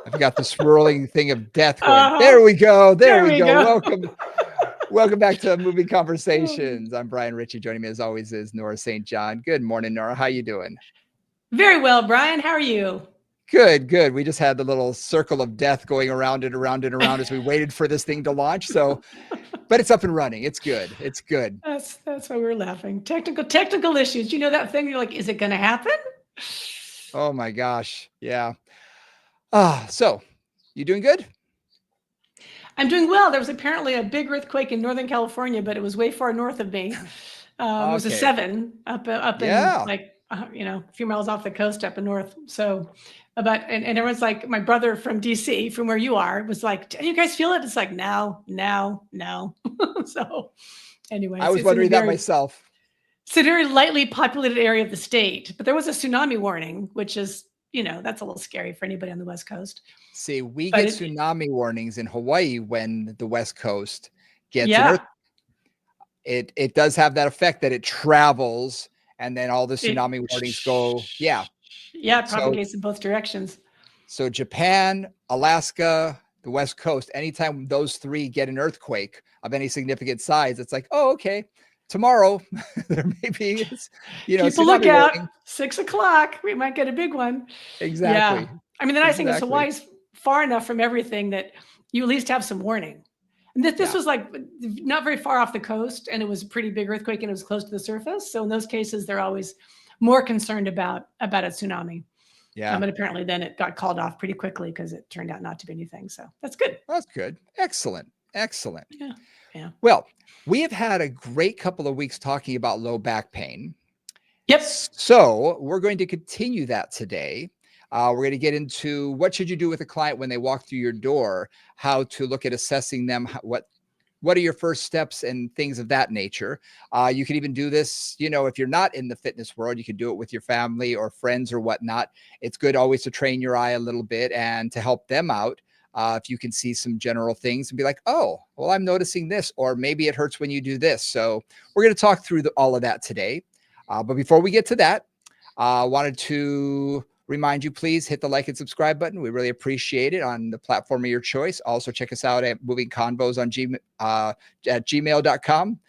I've got the swirling thing of death going. Uh-huh. There we go. There There we we go. go. Welcome back to Moving Conversations. I'm Brian Ritchie. Joining me as always is Nora St. John. Good morning, Nora. How you doing? Very well, Brian. How are you? Good, good. We just had the little circle of death going around and around and around as we waited for this thing to launch. So, but it's up and running. It's good. It's good. That's why we're laughing. Technical issues. You know that thing? You're like, is it going to happen? Oh my gosh. Yeah. So you doing good? I'm doing well. There was apparently a big earthquake in Northern California, but it was way far north of me. It was a Okay. 7 up in Yeah. like a few miles off the coast up in north. So, and everyone's like, my brother from DC, from where you are, was like, "Do you guys feel it?" It's like, no, no, no. So, I anyways, was it's in a wondering that very myself. it's a very lightly populated area of the state, but there was a tsunami warning, which is that's a little scary for anybody on the West Coast. See, we But get it, tsunami warnings in Hawaii when the West Coast gets an earth. yeah, It does have that effect that it travels, and then all the it tsunami warnings go. Yeah. yeah, it So propagates in both directions. so Japan, Alaska, the West Coast, anytime those three get an earthquake of any significant size, it's like, oh, okay, tomorrow there may be, Keep a tsunami lookout. warning. 6 o'clock, we might get a big one. Yeah, Exactly. I mean the nice thing is Exactly. Hawaii's far enough from everything that you at least have some warning. And this Yeah. was like not very far off the coast, and it was a pretty big earthquake, and it was close to the surface. So in those cases, they're always more concerned about a tsunami. Yeah. But apparently, then it got called off pretty quickly because it turned out not to be anything. So that's good. That's good. Excellent. Excellent. Yeah, yeah. Well, we have had a great couple of weeks talking about low back pain. Yep. So we're going to continue that today. We're going to get into what should you do with a client when they walk through your door, how to look at assessing them, what are your first steps and things of that nature. You can even do this, if you're not in the fitness world, you can do it with your family or friends or whatnot. It's good always to train your eye a little bit and to help them out. If you can see some general things and be like, oh, well, I'm noticing this, or maybe it hurts when you do this. So we're going to talk through all of that today. But before we get to that, I wanted to remind you, please hit the like and subscribe button. We really appreciate it on the platform of your choice. Also, check us out at Moving Convos on at gmail.com.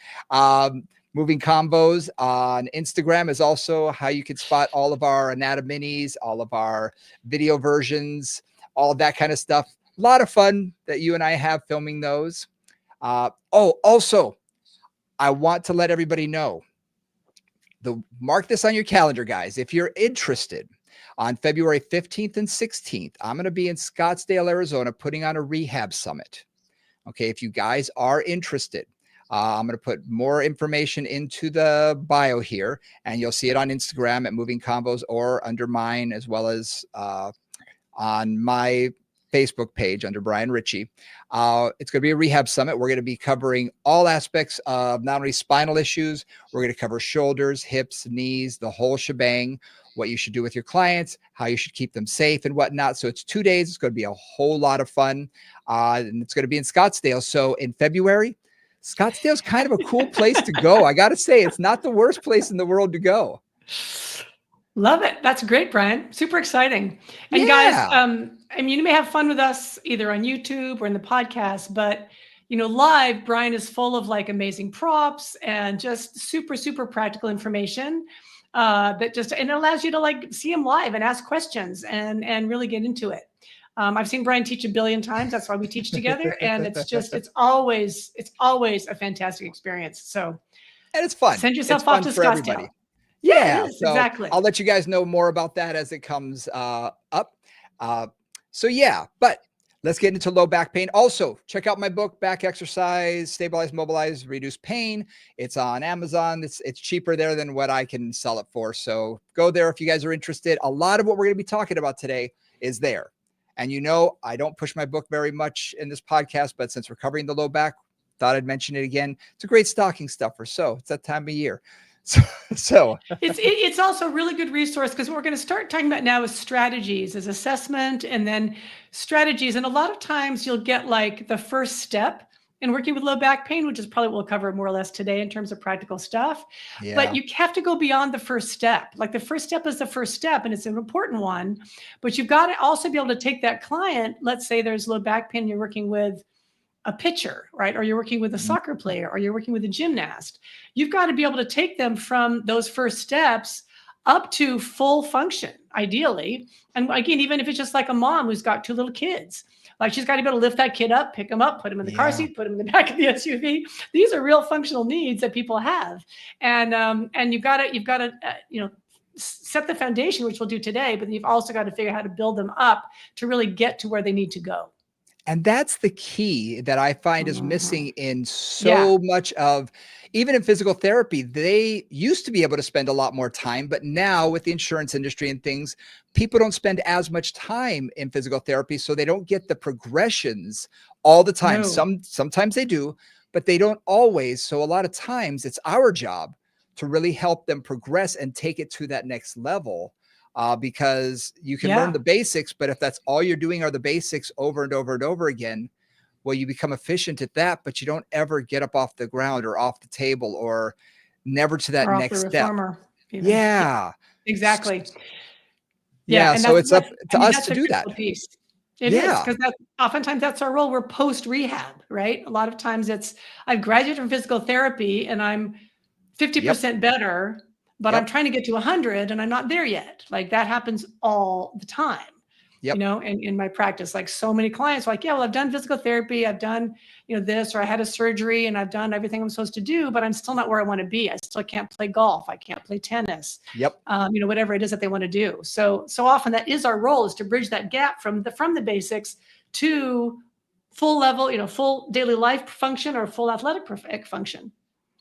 Moving Combos on Instagram is also how you can spot all of our anatomies, all of our video versions, all of that kind of stuff. A lot of fun that you and I have filming those. Also, I want to let everybody know, mark this on your calendar, guys. If you're interested, on February 15th and 16th, I'm going to be in Scottsdale, Arizona, putting on a rehab summit. Okay, if you guys are interested, I'm going to put more information into the bio here, and you'll see it on Instagram at Moving Convos or under mine, as well as on my Facebook page under Brian Ritchie. It's going to be a rehab summit. We're going to be covering all aspects of not only spinal issues, we're going to cover shoulders, hips, knees, the whole shebang, what you should do with your clients, how you should keep them safe and whatnot. So it's 2 days. It's going to be a whole lot of fun. And it's going to be in Scottsdale. So in February, Scottsdale's kind of a cool place to go. I got to say, it's not the worst place in the world to go. Love it. That's great, Brian. Super exciting. And guys, Yeah. I mean, you may have fun with us either on YouTube or in the podcast, but live, Brian is full of like amazing props and just super, super practical information and it allows you to like see him live and ask questions and really get into it. I've seen Brian teach a billion times. That's why we teach together. And it's always a fantastic experience. So And it's fun. send It's yourself off fun to for Scottsdale. everybody. Yeah, it Yeah. is. So Exactly. I'll let you guys know more about that as it comes up. But let's get into low back pain. Also, check out my book, Back Exercise, Stabilize, Mobilize, Reduce Pain. It's on Amazon. It's cheaper there than what I can sell it for. So go there if you guys are interested. A lot of what we're going to be talking about today is there. And I don't push my book very much in this podcast, but since we're covering the low back, thought I'd mention it again. It's a great stocking stuffer. So it's that time of year. So it's also a really good resource because what we're going to start talking about now is strategies, is assessment and then strategies. And a lot of times you'll get like the first step and working with low back pain, which is probably what we'll cover more or less today in terms of practical stuff. But Yeah. you have to go beyond the first step. Like the first step is the first step, and it's an important one. But you've got to also be able to take that client. Let's say there's low back pain, you're working with a pitcher, right? Or you're working with a Mhm. soccer player, or you're working with a gymnast. You've got to be able to take them from those first steps up to full function, ideally. And again, even if it's just like a mom who's got two little kids, like she's got to be able to lift that kid up, pick him up, put him in the car Yeah. seat, put him in the back of the SUV. These are real functional needs that people have, and you've got to set the foundation, which we'll do today. But you've also got to figure out how to build them up to really get to where they need to go. And that's the key that I find is Mhm. missing in Yeah. so much of even in physical therapy. They used to be able to spend a lot more time, but now with the insurance industry and things, people don't spend as much time in physical therapy, so they don't get the progressions all the time. No. Sometimes they do, but they don't always. So a lot of times it's our job to really help them progress and take it to that next level, because you can learn Yeah. the basics, but if that's all you're doing are the basics over and over and over again, well, you become efficient at that, but you don't ever get up off the ground or off the table or never to that Or off the next step. reformer even. Yeah, Yeah. S- exactly. Yeah, Yeah. and So that's it's that's up I to mean, us that's to a do that. critical piece. It is, Yeah. because that oftentimes that's our role. We're post rehab, right? A lot of times it's I've graduated from physical therapy and I'm Yep. 50% better, but I'm Yep. trying to get to 100 and I'm not there yet. Like that happens all the time, Yep. in my practice. Like so many clients are like, yeah, well, I've done physical therapy, I've done, this, or I had a surgery and I've done everything I'm supposed to do, but I'm still not where I want to be. I still can't play golf. I can't play tennis, Yep. whatever it is that they want to do. So often that is our role, is to bridge that gap from the basics to full level, full daily life function or full athletic function.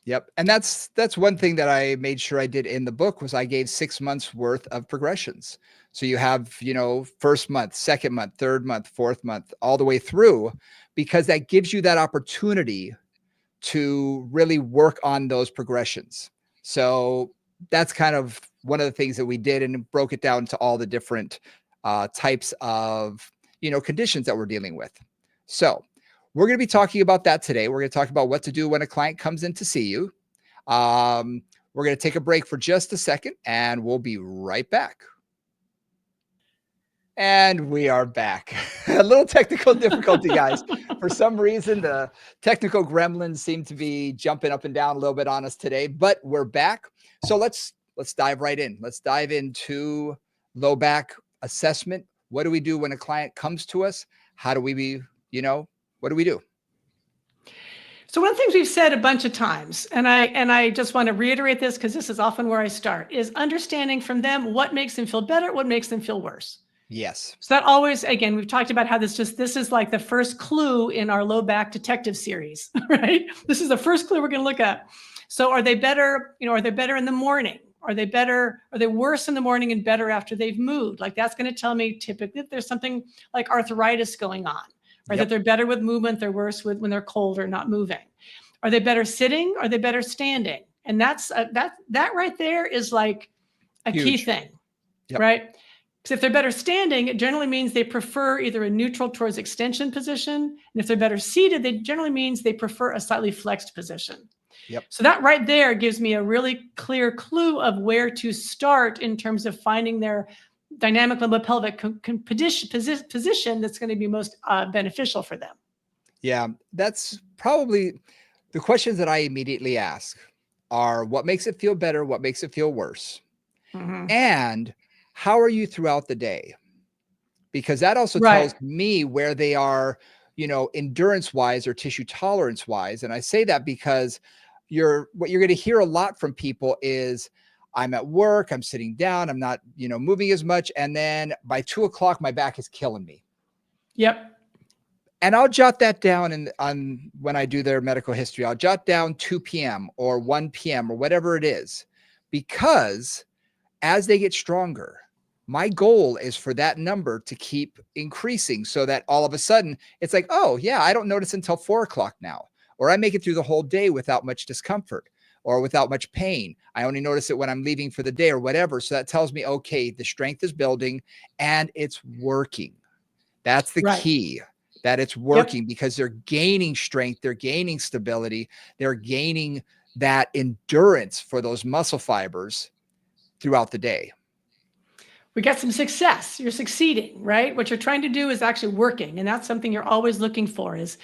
Yep. And that's one thing that I made sure I did in the book was I gave 6 months worth of progressions. So you have, first month, second month, third month, fourth month, all the way through, because that gives you that opportunity to really work on those progressions. So that's kind of one of the things that we did and broke it down to all the different types of conditions that we're dealing with. So we're going to be talking about that today. We're going to talk about what to do when a client comes in to see you. We're going to take a break for just a second and we'll be right back. And we are back. A little technical difficulty, guys. For some reason, the technical gremlins seem to be jumping up and down a little bit on us today, but we're back. So let's dive right in. Let's dive into low back assessment. What do we do when a client comes to us? How do we be, what do we do? So one of the things we've said a bunch of times, and I just want to reiterate this because this is often where I start, is understanding from them what makes them feel better, what makes them feel worse. Yes. So that always, again, we've talked about how this is like the first clue in our low back detective series, right? This is the first clue we're going to look at. So are they better, are they better in the morning? Are they worse in the morning and better after they've moved? Like that's going to tell me typically if there's something like arthritis going on, or that Yep. they're better with movement, they're worse when they're cold or not moving. Are they better sitting? Are they better standing? And that right there is like a key Huge. thing, Yep. right? Because if they're better standing, it generally means they prefer either a neutral towards extension position. And if they're better seated, they generally means they prefer a slightly flexed position. Yep. So that right there gives me a really clear clue of where to start in terms of finding their dynamic lumbo-pelvic position that's going to be most beneficial for them. Yeah. That's probably the questions that I immediately ask are what makes it feel better? What makes it feel worse? Mhm. And how are you throughout the day? Because that also tells Right. me where they are, endurance wise or tissue tolerance wise. And I say that because what you're going to hear a lot from people is I'm at work, I'm sitting down, I'm not, moving as much. And then by 2 o'clock, my back is killing me. Yep. And I'll jot that down on when I do their medical history. I'll jot down 2 p.m. or 1 p.m. or whatever it is, because as they get stronger, my goal is for that number to keep increasing so that all of a sudden it's like, oh, yeah, I don't notice until 4 o'clock now, or I make it through the whole day without much discomfort or without much pain. I only notice it when I'm leaving for the day or whatever. So that tells me, okay, the strength is building and it's working. That's the Right. key. that it's Yep. working because they're gaining strength, they're gaining stability, they're gaining that endurance for those muscle fibers throughout the day. We got some success. You're succeeding, right? What you're trying to do is actually working, and that's something you're always looking for. Is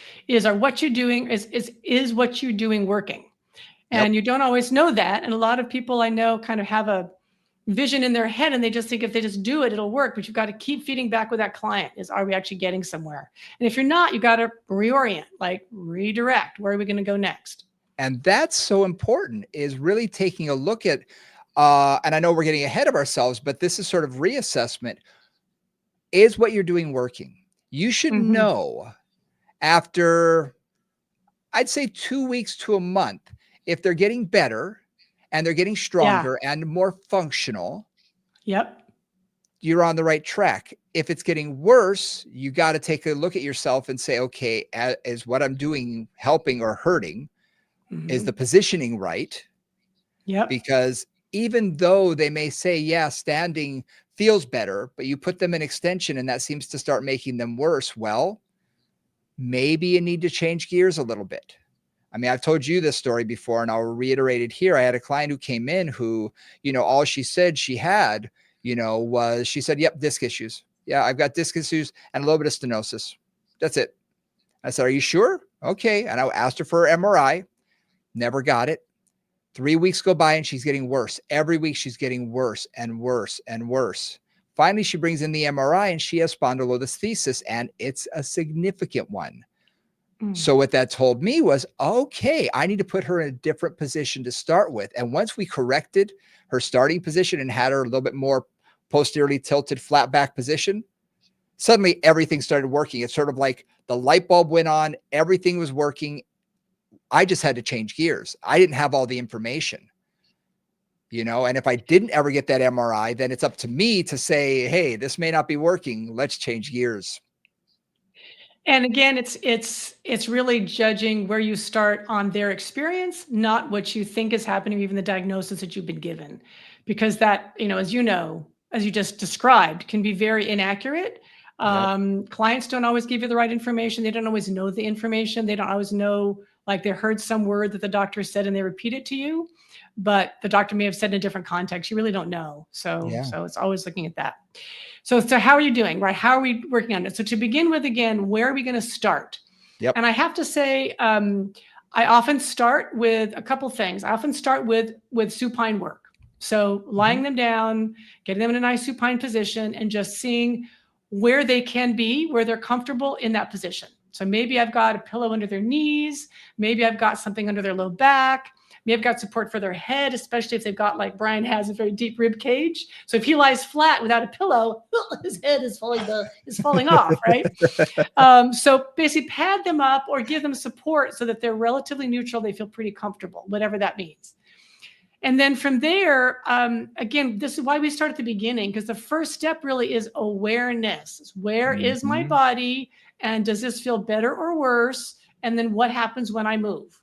are what you're doing is what you're doing working? Yep. And you don't always know that. And a lot of people I know kind of have a vision in their head and they just think if they just do it, it'll work. But you've got to keep feeding back with that client is, are we actually getting somewhere? And if you're not, you got to reorient, like redirect. Where are we going to go next? And that's so important, is really taking a look at, and I know we're getting ahead of ourselves, but this is sort of reassessment. Is what you're doing working? You should Hmm. know after, I'd say 2 weeks to a month, if they're getting better and they're getting Yeah. stronger and more functional, Yep. you're on the right track. If it's getting worse, you got to take a look at yourself and say, okay, is what I'm doing helping or hurting? Is the Hmm. positioning right? Yep. Because even though they may say, yeah, standing feels better, but you put them in extension and that seems to start making them worse, well, maybe you need to change gears a little bit. I mean, I've told you this story before and I'll reiterate it here. I had a client who came in who, all she said she had, was she said, yep, disc issues. Yeah, I've got disc issues and a little bit of stenosis. That's it. I said, are you sure? Okay. And I asked her for MRI, never got it. 3 weeks go by and she's getting worse. Every week she's getting worse and worse and worse. Finally, she brings in the MRI and she has spondylolisthesis, and it's a significant one. Mm. So what that told me was, okay, I need to put her in a different position to start with. And once we corrected her starting position and had her a little bit more posteriorly tilted flat back position, suddenly everything started working. It's sort of like the light bulb went on, everything was working. I just had to change gears. I didn't have all the information, and if I didn't ever get that MRI, then it's up to me to say, hey, this may not be working. Let's change gears. And again, it's really judging where you start on their experience, not what you think is happening, even the diagnosis that you've been given, because that, as you just described, can be very inaccurate. Yep. Clients don't always give you the right information. They don't always know the information. They don't always know, like they heard some word that the doctor said and they repeat it to you, but the doctor may have said in a different context. You really don't know. So, Yeah. so it's always looking at that. So how are you doing, right? How are we working on it? So to begin with, again, where are we going to start? Yep. And I have to say, I often start with a couple things. I often start with supine work. So lying Mhm. them down, getting them in a nice supine position, and just seeing where they can be, where they're comfortable in that position. So maybe I've got a pillow under their knees, maybe I've got something under their low back, maybe I've got support for their head, especially if they've got, like Brian has, a very deep rib cage. So if he lies flat without a pillow, his head is falling off, right? So basically pad them up or give them support so that they're relatively neutral. They feel pretty comfortable, whatever that means. And then from there, again, this is why we start at the beginning, because the first step really is awareness. Where is my Mhm. body? And does this feel better or worse? And then what happens when I move?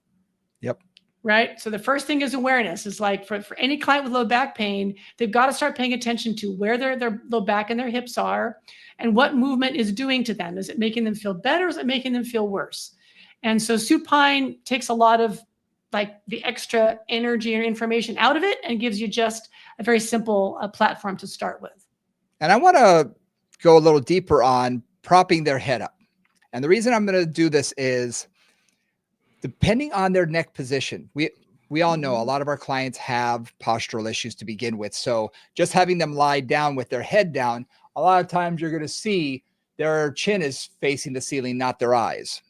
Yep. Right? So the first thing is awareness. Is like for any client with low back pain, they've got to start paying attention to where their low back and their hips are and what movement is doing to them. Is it making them feel better? Or is it making them feel worse? And so supine takes a lot of like the extra energy and information out of it and gives you just a very simple platform to start with. And I want to go a little deeper on propping their head up. And the reason I'm going to do this is, depending on their neck position, we all know a Mhm. lot of our clients have postural issues to begin with. So just having them lie down with their head down, a lot of times you're going to see their chin is facing the ceiling, not their eyes.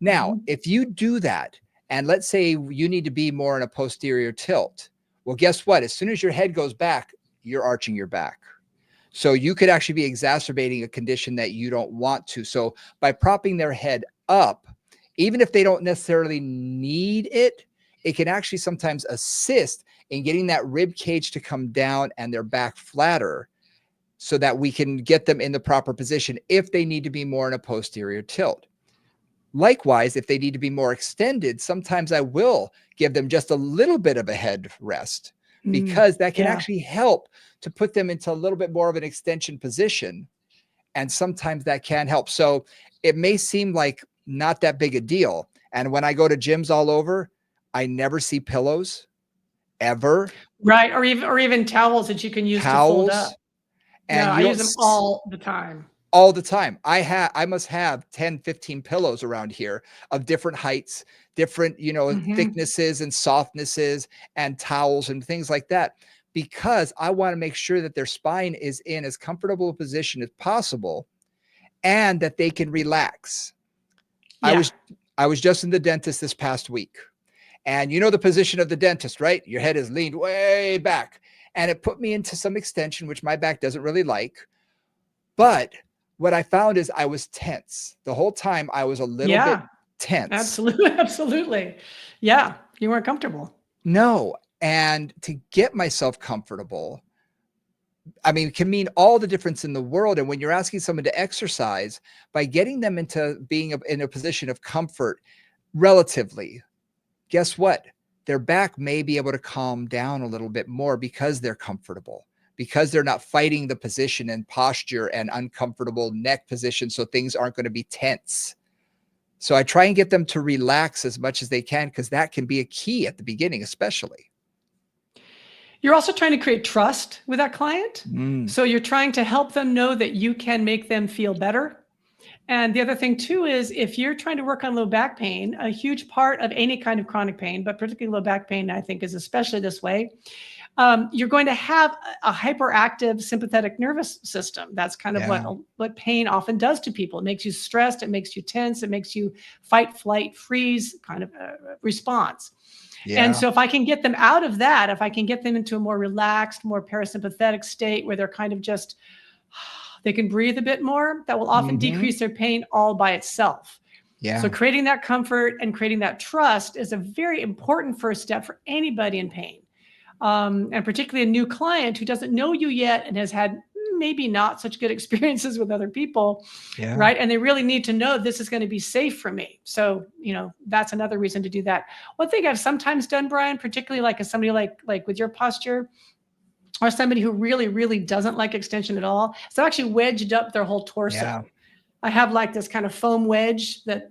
Now, Mhm. if you do that, and let's say you need to be more in a posterior tilt, well, guess what? As soon as your head goes back, you're arching your back. So you could actually be exacerbating a condition that you don't want to. So by propping their head up, even if they don't necessarily need it, it can actually sometimes assist in getting that rib cage to come down and their back flatter, so that we can get them in the proper position if they need to be more in a posterior tilt. Likewise, if they need to be more extended, sometimes I will give them just a little bit of a head rest, Mm, because that can yeah. actually help to put them into a little bit more of an extension position. And sometimes that can help. So it may seem like not that big a deal. And when I go to gyms all over, I never see pillows ever, Right, or even towels that you can use to fold up. towels, No, and I you use don't them all the time. all the time. I must have 10, 15 pillows around here of different heights, different, Mhm. thicknesses and softnesses and towels and things like that because I want to make sure that their spine is in as comfortable a position as possible and that they can relax. I Yeah. was I was just in the dentist this past week. And you know the position of the dentist, right? Your head is leaned way back. And it put me into some extension, which my back doesn't really like. But what I found is I was tense. The whole time I was a little bit Yeah. tense. Absolutely, absolutely. Yeah, you weren't comfortable. No. And to get myself comfortable, I mean, can mean all the difference in the world. And when you're asking someone to exercise, by getting them into being in a position of comfort relatively, guess what? Their back may be able to calm down a little bit more because they're comfortable, because they're not fighting the position and posture and uncomfortable neck position. So things aren't going to be tense. So I try and get them to relax as much as they can because that can be a key at the beginning, especially. You're also trying to create trust with that client. Mm, So you're trying to help them know that you can make them feel better. And the other thing too is if you're trying to work on low back pain, a huge part of any kind of chronic pain, but particularly low back pain, I think is especially this way. You're going to have a hyperactive sympathetic nervous system. That's kind of yeah. what pain often does to people. It makes you stressed. It makes you tense. It makes you fight, flight, freeze kind of response. And Yeah. so, if I can get them out of that, if I can get them into a more relaxed, more parasympathetic state where they're kind of just they can breathe a bit more, that will often Hmm. decrease their pain all by itself. So Yeah. creating that comfort and creating that trust is a very important first step for anybody in pain. And particularly a new client who doesn't know you yet and has had maybe not such good experiences with other people, Yeah. right? And they really need to know this is going to be safe for me. So, that's another reason to do that. One thing I've sometimes done, Brian, particularly like as somebody like with your posture, or somebody who really, really doesn't like extension at all, so I've actually wedged up their whole Yeah. torso. I have like this kind of foam wedge that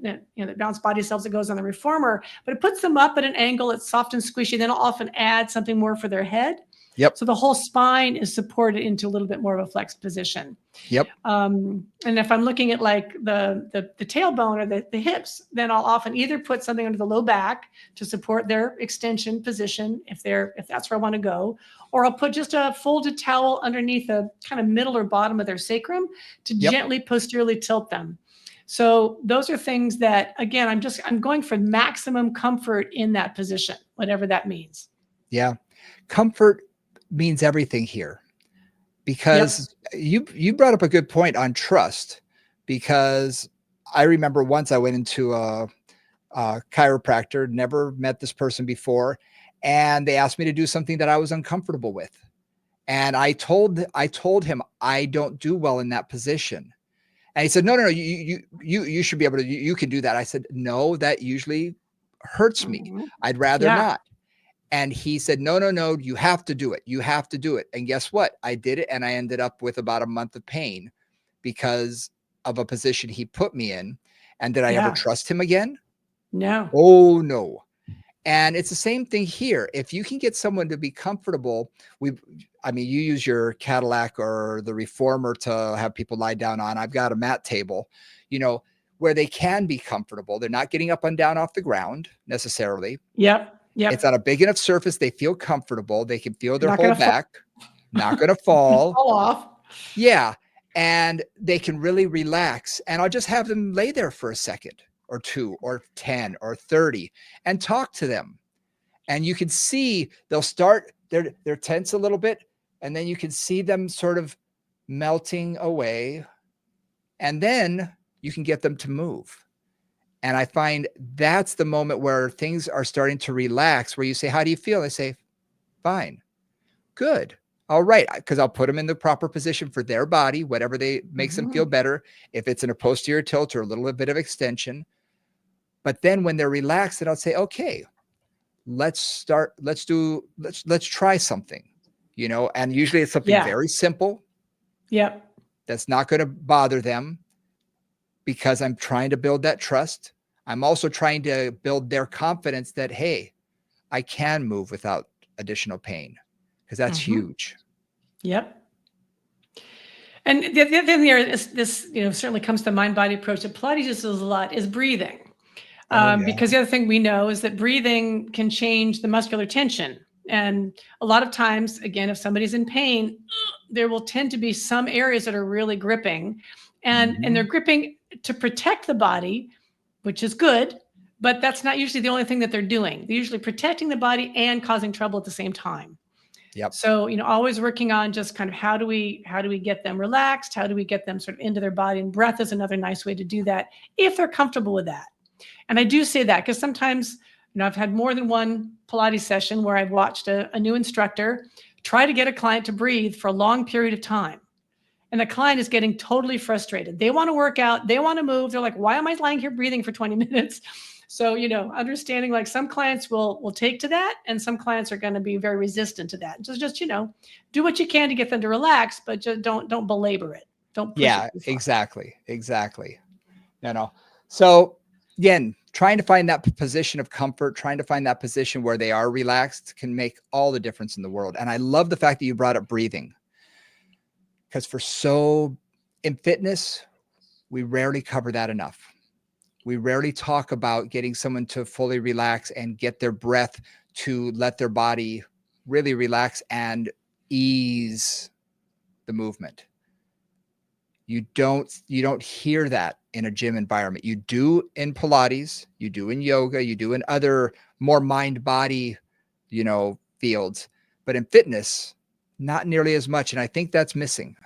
Bounce Body sells that goes on the reformer, but it puts them up at an angle. It's soft and squishy. Then I'll often add something more for their head. Yep. So the whole spine is supported into a little bit more of a flexed position. Yep. And if I'm looking at like the tailbone or the hips, then I'll often either put something under the low back to support their extension position if that's where I want to go, or I'll put just a folded towel underneath the kind of middle or bottom of their sacrum to Yep. gently posteriorly tilt them. So those are things that again I'm going for maximum comfort in that position, whatever that means. Yeah. Comfort means everything here. Yep. Because you brought up a good point on trust, because I remember once I went into a chiropractor, never met this person before, and they asked me to do something that I was uncomfortable with. And I told him I don't do well in that position. And he said, "No, no, no, you should be able to. You can do that." I said, "No, that usually hurts me. Mhm. I'd rather Yeah. not." And he said, "No, no, no, you have to do it. You have to do it." And guess what? I did it and I ended up with about a month of pain because of a position he put me in. And did I ever Yeah. trust him again? No. Oh, no. And it's the same thing here. If you can get someone to be comfortable, I mean, you use your Cadillac or the reformer to have people lie down on. I've got a mat table, you know, where they can be comfortable. They're not getting up and down off the ground necessarily. Yep. It's Yep. on a big enough surface. They feel comfortable. They can feel They're their not whole going to fall, back, not going to fall. fall off. Yeah. And they can really relax. And I'll just have them lay there for a second or two or 10 or 30 and talk to them. And you can see they'll start, they're tense a little bit. And then you can see them sort of melting away. And then you can get them to move. And I find that's the moment where things are starting to relax, where you say, "How do you feel?" They say, "Fine." Good. All right. Because I'll put them in the proper position for their body, whatever they makes them feel Mhm. better. If it's in a posterior tilt or a little bit of extension. But then when they're relaxed, then I'll say, "Okay, let's start. Let's try something." And usually it's something Yeah. very simple. Yep. that's not going to bother them, because I'm trying to build that trust. I'm also trying to build their confidence that, hey, I can move without additional pain, because that's Mhm. huge. Yep. And the other thing there is this, certainly comes to mind-body approach that Pilates uses a lot is breathing. Oh, yeah. Because the other thing we know is that breathing can change the muscular tension. And a lot of times, again, if somebody's in pain, there will tend to be some areas that are really gripping, and they're Mhm. gripping to protect the body, which is good, but that's not usually the only thing that they're doing. They're usually protecting the body and causing trouble at the same time. Yep. So, always working on just kind of how do we get them relaxed? How do we get them sort of into their body? And breath is another nice way to do that if they're comfortable with that. And I do say that because sometimes, I've had more than one Pilates session where I've watched a new instructor try to get a client to breathe for a long period of time. And the client is getting totally frustrated. They want to work out, they want to move. They're like, why am I lying here breathing for 20 minutes? So, understanding like some clients will take to that, and some clients are going to be very resistant to that. Just do what you can to get them to relax, but just don't belabor it. Don't push it Yeah, too far. exactly. Exactly. So again, trying to find that position of comfort, trying to find that position where they are relaxed can make all the difference in the world. And I love the fact that you brought up breathing, because in fitness, we rarely cover that enough. We rarely talk about getting someone to fully relax and get their breath to let their body really relax and ease the movement. You don't hear that in a gym environment. You do in Pilates, you do in yoga, you do in other more mind body, fields, but in fitness, not nearly as much. And I think that's missing.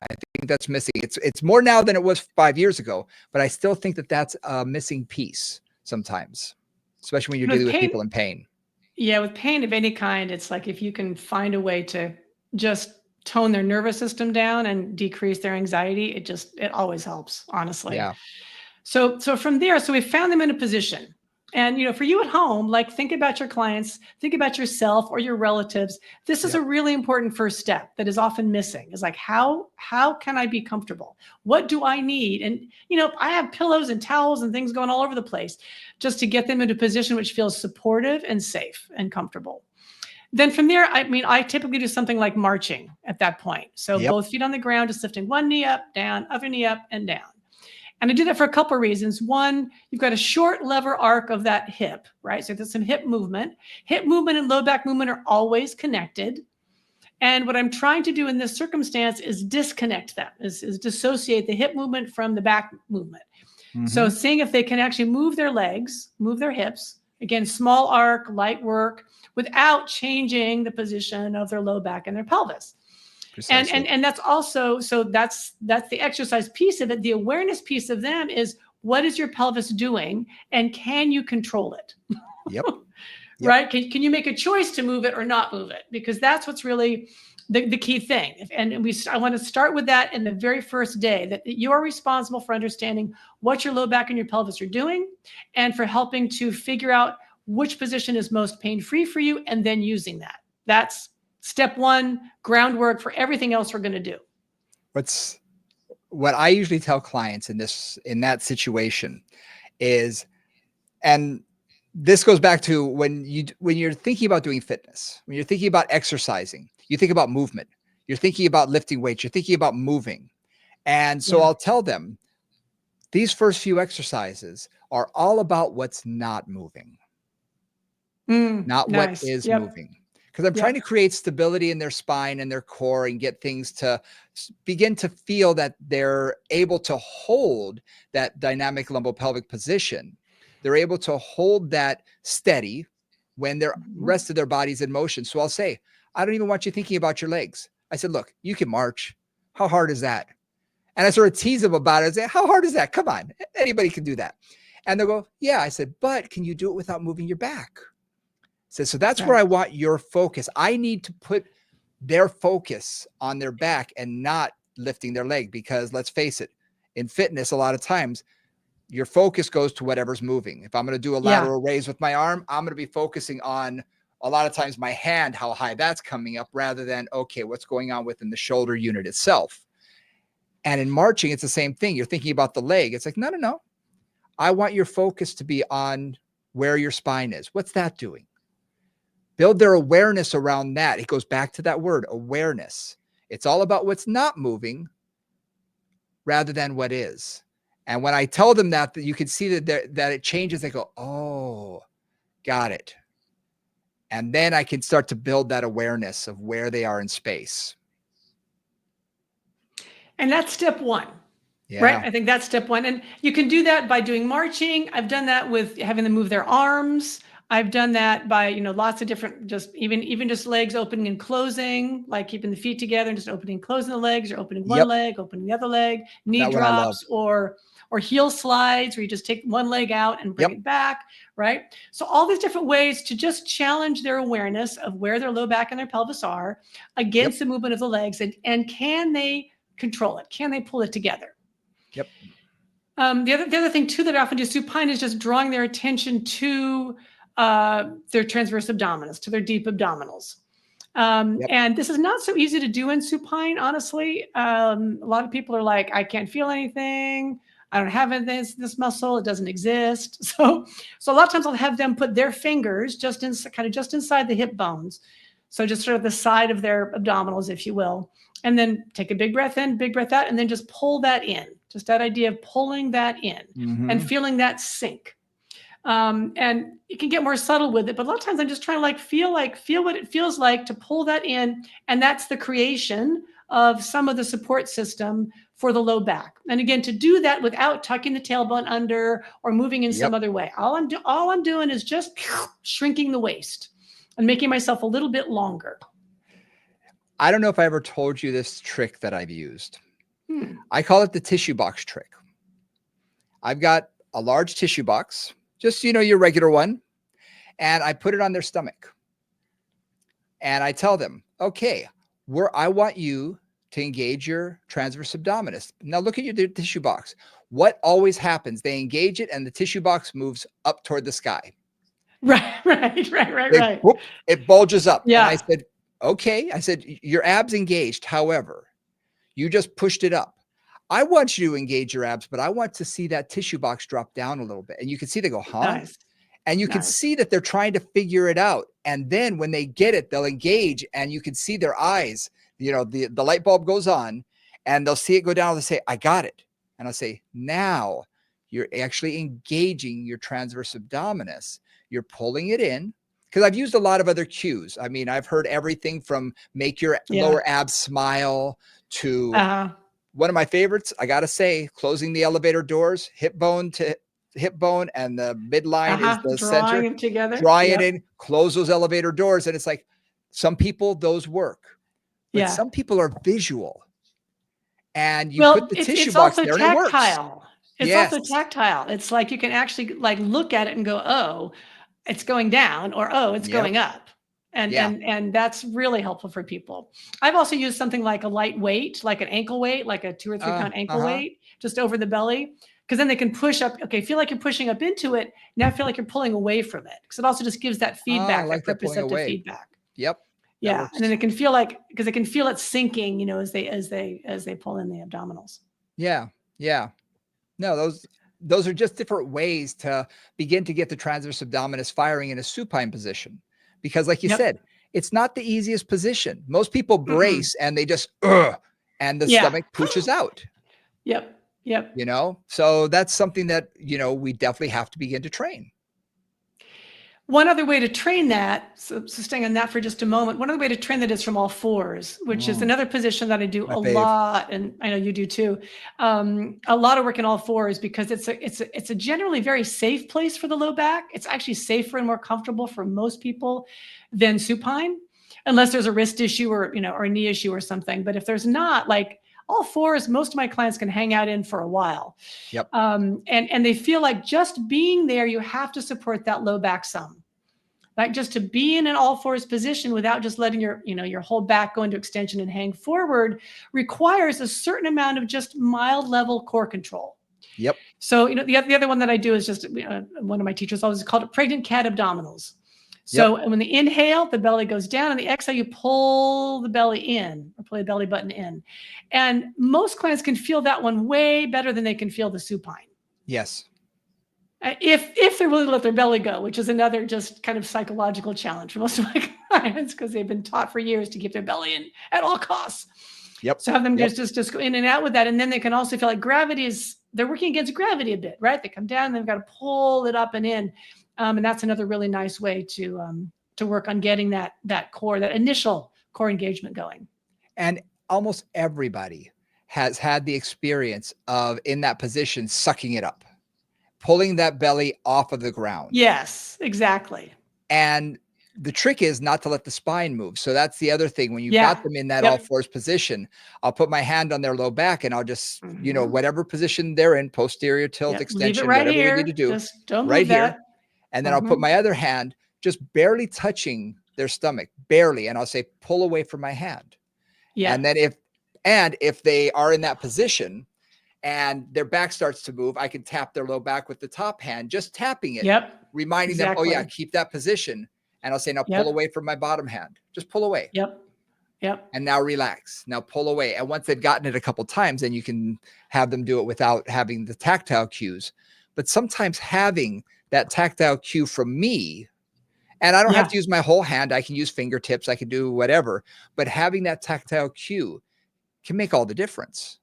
It's more now than it was 5 years ago, but I still think that that's a missing piece sometimes, especially when you're With dealing with pain, people in pain. yeah, with pain of any kind, it's like if you can find a way to just tone their nervous system down and decrease their anxiety, it always helps, honestly. Yeah. So from there, so we found them in a position. And for you at home, like think about your clients, think about yourself or your relatives. This is a Yep. really important first step that is often missing. Is like how can I be comfortable? What do I need? And I have pillows and towels and things going all over the place just to get them into a position which feels supportive and safe and comfortable. Then from there, I typically do something like marching at that point. So Yep. both feet on the ground, just lifting one knee up, down, other knee up, and down. And I do that for a couple of reasons. One, you've got a short lever arc of that hip, right? So there's some hip movement. Hip movement and low back movement are always connected. And what I'm trying to do in this circumstance is disconnect them, is dissociate the hip movement from the back movement. So Mm-hmm. seeing if they can actually move their legs, move their hips, again, small arc, light work, without changing the position of their low back and their pelvis. And Precisely. and and that's also, so that's the exercise piece of it. The awareness piece of them is, what is your pelvis doing, and can you control it? Yep. Yep. Right? Can you make a choice to move it or not move it? Because that's what's really the key thing. And I want to start with that in the very first day, that you are responsible for understanding what your low back and your pelvis are doing, and for helping to figure out which position is most pain-free for you, and then using that. That's step one, groundwork for everything else we're going to do. What's what I usually tell clients in that situation is, and this goes back to when you're thinking about doing fitness, when you're thinking about exercising, you think about movement, you're thinking about lifting weights, you're thinking about moving. And so Yeah. I'll tell them these first few exercises are all about what's not moving, not what Nice. is Yep. moving. Because I'm trying to Yep. create stability in their spine and their core and get things to begin to feel that they're able to hold that dynamic lumbopelvic position. They're able to hold that steady when the Mhm. rest of their body's in motion. So I'll say, I don't even want you thinking about your legs. I said, look, you can march. How hard is that? And I sort of tease them about it. I say, how hard is that? Come on. Anybody can do that. And they'll go, yeah. I said, but can you do it without moving your back? So that's where Right. I want your focus. I need to put their focus on their back and not lifting their leg, because let's face it, in fitness, a lot of times your focus goes to whatever's moving. If I'm going to do a Yeah. lateral raise with my arm, I'm going to be focusing on a lot of times my hand, how high that's coming up, rather than, okay, what's going on within the shoulder unit itself. And in marching, it's the same thing. You're thinking about the leg. It's like, no, no, no. I want your focus to be on where your spine is. What's that doing? Build their awareness around that. It goes back to that word, awareness. It's all about what's not moving rather than what is. And when I tell them that you can see that it changes, they go, oh, got it. And then I can start to build that awareness of where they are in space. And that's step one. Right. Yeah. I think that's step one. And you can do that by doing marching. I've done that with having them move their arms. I've done that by, lots of different, just even just legs opening and closing, like keeping the feet together and just opening and closing the legs, or opening one Yep. leg, opening the other leg, knee That one I love. drops, or heel slides, where you just take one leg out and bring Yep. it back. Right. So all these different ways to just challenge their awareness of where their low back and their pelvis are Yep. against the movement of the legs. And can they control it? Can they pull it together? Yep. The other thing too that I often do supine is just drawing their attention to their transverse abdominis, to their deep abdominals. Yep. And this is not so easy to do in supine, honestly. A lot of people are like, I can't feel anything. I don't have this muscle. It doesn't exist. So a lot of times I'll have them put their fingers just inside the hip bones. So just sort of the side of their abdominals, if you will, and then take a big breath in, big breath out, and then just pull that in. Just that idea of pulling that in and feeling that sink. And you can get more subtle with it, but a lot of times I'm just trying to feel what it feels like to pull that in. And that's the creation of some of the support system for the low back. And again, to do that without tucking the tailbone under or moving in some Yep. other way. All I'm doing is just shrinking the waist and making myself a little bit longer. I don't know if I ever told you this trick that I've used. I call it the tissue box trick. I've got a large tissue box, just, your regular one, and I put it on their stomach. And I tell them, okay, I want you to engage your transverse abdominis. Now look at your tissue box. What always happens? They engage it and the tissue box moves up toward the sky. Right. Whoop, it bulges up. Yeah. And I said, okay. I said, your abs engaged. However, you just pushed it up. I want you to engage your abs, but I want to see that tissue box drop down a little bit. And you can see they go, huh? Nice. And you can see that they're trying to figure it out. And then when they get it, they'll engage and you can see their eyes, the light bulb goes on and they'll see it go down. They'll say, I got it. And I'll say, now you're actually engaging your transverse abdominis. You're pulling it in. Because I've used a lot of other cues. I mean, I've heard everything from make your lower abs smile to one of my favorites, I got to say, closing the elevator doors, hip bone to hip bone, and the midline is the drawing center. them together. Drawing it in, close those elevator doors. And it's like, some people, those work. But some people are visual. And you put the tissue box there and it works. It's also tactile. It's like you can actually look at it and go, oh, it's going down, or oh, it's going up. And that's really helpful for people. I've also used something like a light weight, like an ankle weight, like a 2 or 3 pound ankle weight, just over the belly. Because then they can push up. Okay, feel like you're pushing up into it. Now feel like you're pulling away from it. Because it also just gives that feedback, like that proprioceptive feedback. Yep. Yeah, and then it can feel because it can feel it sinking, as they pull in the abdominals. Yeah. No, those are just different ways to begin to get the transverse abdominis firing in a supine position. Because like you said, it's not the easiest position. Most people brace and they just, and the stomach pushes out. Yep. So that's something that, we definitely have to begin to train. One other way to train that, so staying on that for just a moment, one other way to train that is from all fours, which is another position that I do lot, and I know you do too. A lot of work in all fours because it's a generally very safe place for the low back. It's actually safer and more comfortable for most people than supine, unless there's a wrist issue or a knee issue or something. But if there's not, all fours, most of my clients can hang out in for a while. Yep. And they feel like just being there, you have to support that low back some. Like just to be in an all fours position without just letting your whole back go into extension and hang forward requires a certain amount of just mild level core control. Yep. So, the other one that I do is just one of my teachers always called it pregnant cat abdominals. Yep. So when the inhale, the belly goes down, and the exhale, you pull the belly in or pull the belly button in. And most clients can feel that one way better than they can feel the supine. Yes. If they really let their belly go, which is another just kind of psychological challenge for most of my clients because they've been taught for years to keep their belly in at all costs. Yep. So have them Yep. just go in and out with that. And then they can also feel like gravity is, they're working against gravity a bit, right? They come down and they've got to pull it up and in. And that's another really nice way to work on getting that core, that initial core engagement going. And almost everybody has had the experience of in that position sucking it up, pulling that belly off of the ground. Yes, exactly. And the trick is not to let the spine move. So that's the other thing. When you've got Yeah. them in that all Yep. fours position, I'll put my hand on their low back and I'll just, Mhm. whatever position they're in, posterior tilt, Yep. Leave it extension, right whatever we need to here. do, Just don't right move here. that. And then I'll put Mhm. my other hand just barely touching their stomach, barely. And I'll say, pull away from my hand. Yeah. And then if they are in that position and their back starts to move, I can tap their low back with the top hand, just tapping it, Yep. reminding them, oh yeah, Exactly. keep that position. And I'll say, now pull Yep. away from my bottom hand. Just pull away. Yep. Yep. And now relax. Now pull away. And once they've gotten it a couple times, then you can have them do it without having the tactile cues. But sometimes having that tactile cue from me, and I don't have Yeah. to use my whole hand. I can use fingertips. I can do whatever. But having that tactile cue can make all the difference.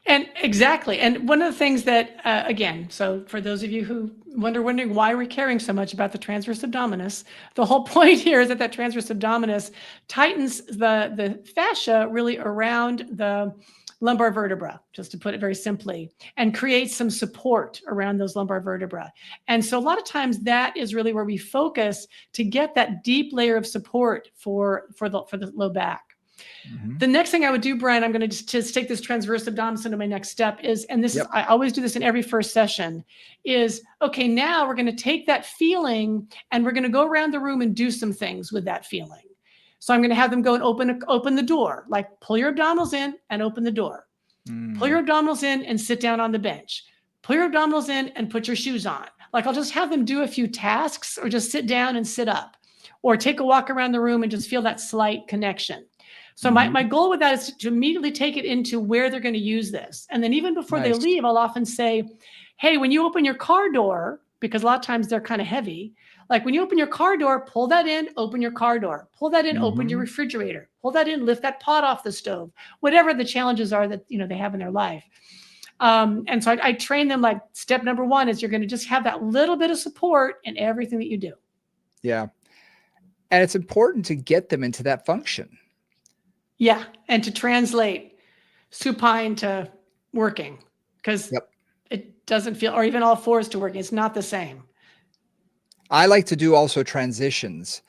And exactly. And one of the things that, again, so for those of you who wondering why we're caring so much about the transverse abdominis, the whole point here is that that transverse abdominis tightens the fascia really around the lumbar vertebra, just to put it very simply, and creates some support around those lumbar vertebra. And so a lot of times that is really where we focus to get that deep layer of support for the low back. Mhm. The next thing I would do, Brian, I'm going to just take this transverse abdominis into my next step is, and this is, Yep. I always do this in every first session, is okay, now we're going to take that feeling and we're going to go around the room and do some things with that feeling. So I'm going to have them go and open the door, like pull your abdominals in and open the door. Pull Mm. your abdominals in and sit down on the bench. Pull your abdominals in and put your shoes on. Like I'll just have them do a few tasks or just sit down and sit up or take a walk around the room and just feel that slight connection. So my, Mhm. my goal with that is to immediately take it into where they're going to use this. And then even before they Nice. leave, I'll often say, hey, when you open your car door, because a lot of times they're kind of heavy, like when you open your car door, pull that in, open your car door, pull that in, open your Mhm. refrigerator, pull that in, lift that pot off the stove, whatever the challenges are that they have in their life. And so I train them like step number one is you're going to just have that little bit of support in everything that you do. Yeah. And it's important to get them into that function. Yeah. And to translate supine to working because Yep. it doesn't feel, or even all fours to working, it's not the same. I like to do also transitions.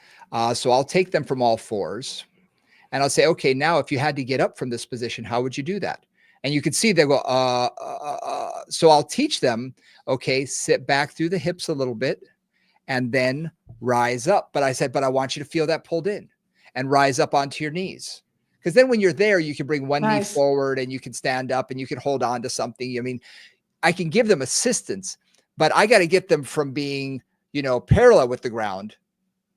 So I'll take them from all fours and I'll say, okay, now if you had to get up from this position, how would you do that? And you can see they go, so I'll teach them, okay, sit back through the hips a little bit and then rise up. But I said, but I want you to feel that pulled in and rise up onto your knees. Because then when you're there, you can bring one knee Nice. forward and you can stand up and you can hold on to something. I mean, I can give them assistance, but I got to get them from being, parallel with the ground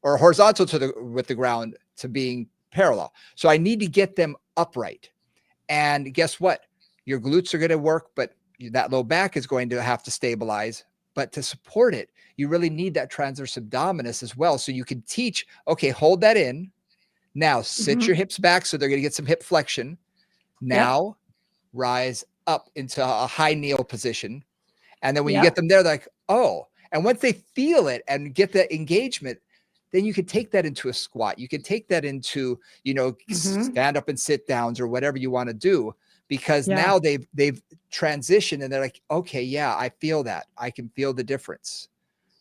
or horizontal with the ground to being parallel. So I need to get them upright. And guess what? Your glutes are going to work, but that low back is going to have to stabilize. But to support it, you really need that transverse abdominis as well. So you can teach, okay, hold that in. Now sit your Mm-hmm. hips back so they're going to get some hip flexion. Yep. Now rise up into a high kneel position. And then when you get Yep. them there, they're like, oh, and once they feel it and get the engagement, then you can take that into a squat. You can take that into, Mm-hmm. stand up and sit downs or whatever you want to do, because Yeah. now they've transitioned and they're like, okay, yeah, I feel that. I can feel the difference.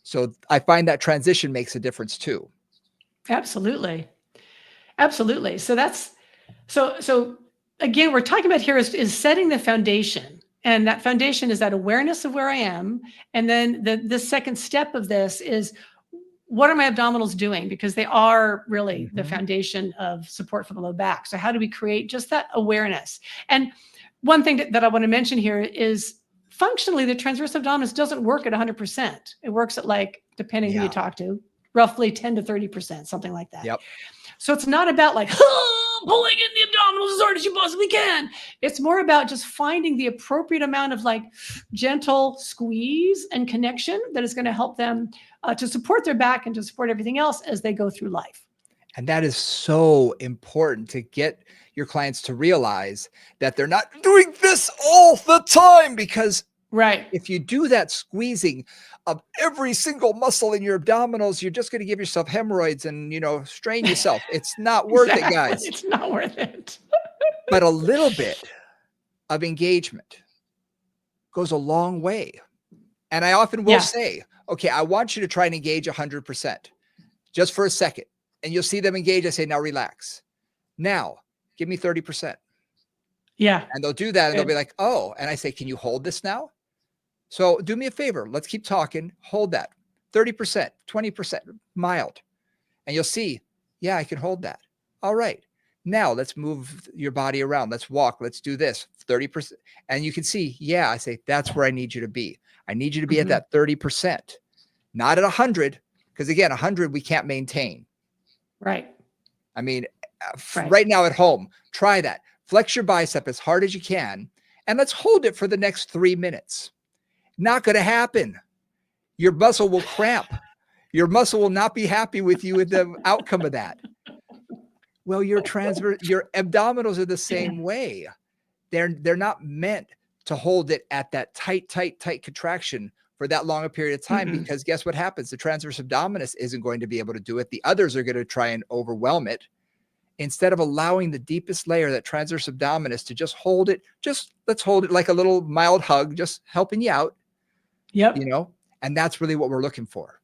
So I find that transition makes a difference too. Absolutely. Absolutely. So that's so again, we're talking about here is setting the foundation. And that foundation is that awareness of where I am. And then the second step of this is what are my abdominals doing? Because they are really the Mhm. foundation of support for the low back. So how do we create just that awareness? And one thing that I want to mention here is functionally the transverse abdominis doesn't work at 100%. It works at like, depending who you Yeah. talk to, roughly 10 to 30%, something like that. Yep. So it's not about like pulling in the abdominals as hard as you possibly can. It's more about just finding the appropriate amount of like gentle squeeze and connection that is going to help them to support their back and to support everything else as they go through life. And that is so important to get your clients to realize that they're not doing this all the time, because right. if you do that squeezing of every single muscle in your abdominals, you're just going to give yourself hemorrhoids and, strain yourself. It's not worth it, guys. It's not worth it. But a little bit of engagement goes a long way. And I often will say, okay, I want you to try and engage 100% just for a second. And you'll see them engage. I say, now relax. Now give me 30%. Yeah. And they'll do that. And they'll be like, oh, and I say, can you hold this now? So do me a favor. Let's keep talking. Hold that 30%, 20%, mild. And you'll see, yeah, I can hold that. All right. Now let's move your body around. Let's walk. Let's do this 30%. And you can see, yeah, I say, that's where I need you to be. I need you to be at that 30%, not at 100. Because again, 100, we can't maintain. Right. I mean, right now at home, try that. Flex your bicep as hard as you can. And let's hold it for the next 3 minutes. Not going to happen. Your muscle will cramp. Your muscle will not be happy with you with the outcome of that. Well, your abdominals are the same way. They're not meant to hold it at that tight contraction for that long a period of time, because guess what happens? The transverse abdominis isn't going to be able to do it. The others are going to try and overwhelm it. Instead of allowing the deepest layer, that transverse abdominis, to just hold it, let's hold it like a little mild hug, just helping you out. Yep. And that's really what we're looking for.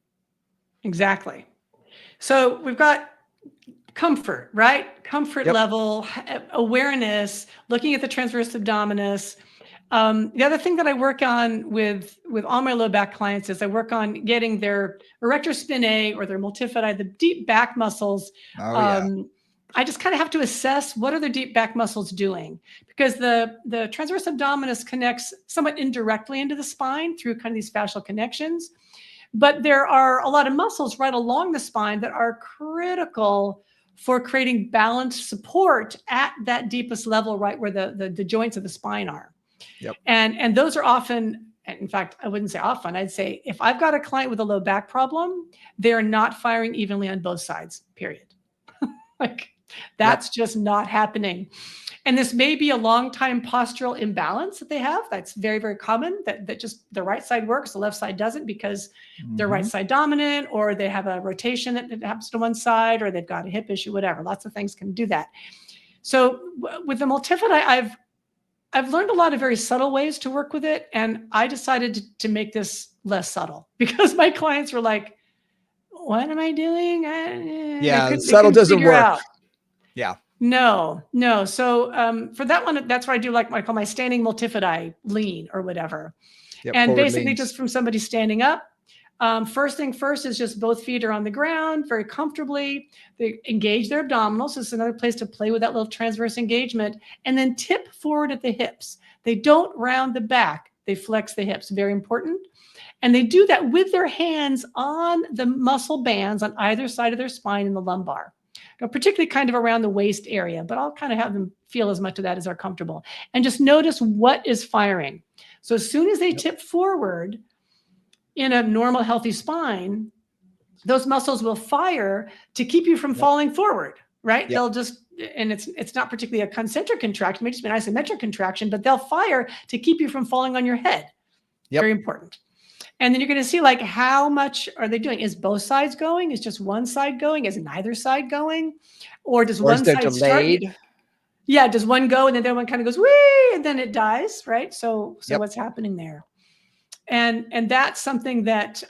Exactly. So we've got comfort, right? Comfort level, awareness, looking at the transverse abdominis. The other thing that I work on with all my low back clients is I work on getting their erector spinae or their multifidi, the deep back muscles. I just kind of have to assess what are the deep back muscles doing, because the transverse abdominis connects somewhat indirectly into the spine through kind of these fascial connections. But there are a lot of muscles right along the spine that are critical for creating balanced support at that deepest level, right where the joints of the spine are. Yep. And those are often, in fact, I wouldn't say often, I'd say if I've got a client with a low back problem, they're not firing evenly on both sides, period. Like that's just not happening. And this may be a long time postural imbalance that they have. That's very, very common, that just the right side works, the left side doesn't, because they're right side dominant, or they have a rotation that happens to one side, or they've got a hip issue, whatever. Lots of things can do that. So with the multifidi, I've learned a lot of very subtle ways to work with it. And I decided to make this less subtle, because my clients were like, what am I doing? Subtle doesn't work. Out. Yeah. No. So for that one, that's where I do like what I call my standing multifidi lean or whatever. Yep, and basically leans. Just from somebody standing up. First thing first is just both feet are on the ground very comfortably. They engage their abdominals. This is another place to play with that little transverse engagement. And then tip forward at the hips. They don't round the back. They flex the hips. Very important. And they do that with their hands on the muscle bands on either side of their spine in the lumbar. Particularly kind of around the waist area, but I'll kind of have them feel as much of that as are comfortable. And just notice what is firing. So as soon as they tip forward in a normal, healthy spine, those muscles will fire to keep you from falling forward, right? They'll just, and it's not particularly a concentric contraction, it may just be an isometric contraction, but they'll fire to keep you from falling on your head. Very important. And then you're going to see like how much are they doing? Is both sides going? Is just one side going? Is neither side going? Or does one side delayed? Start? Yeah, does one go and then the other one kind of goes wee and then it dies, right? So what's happening there? And that's something that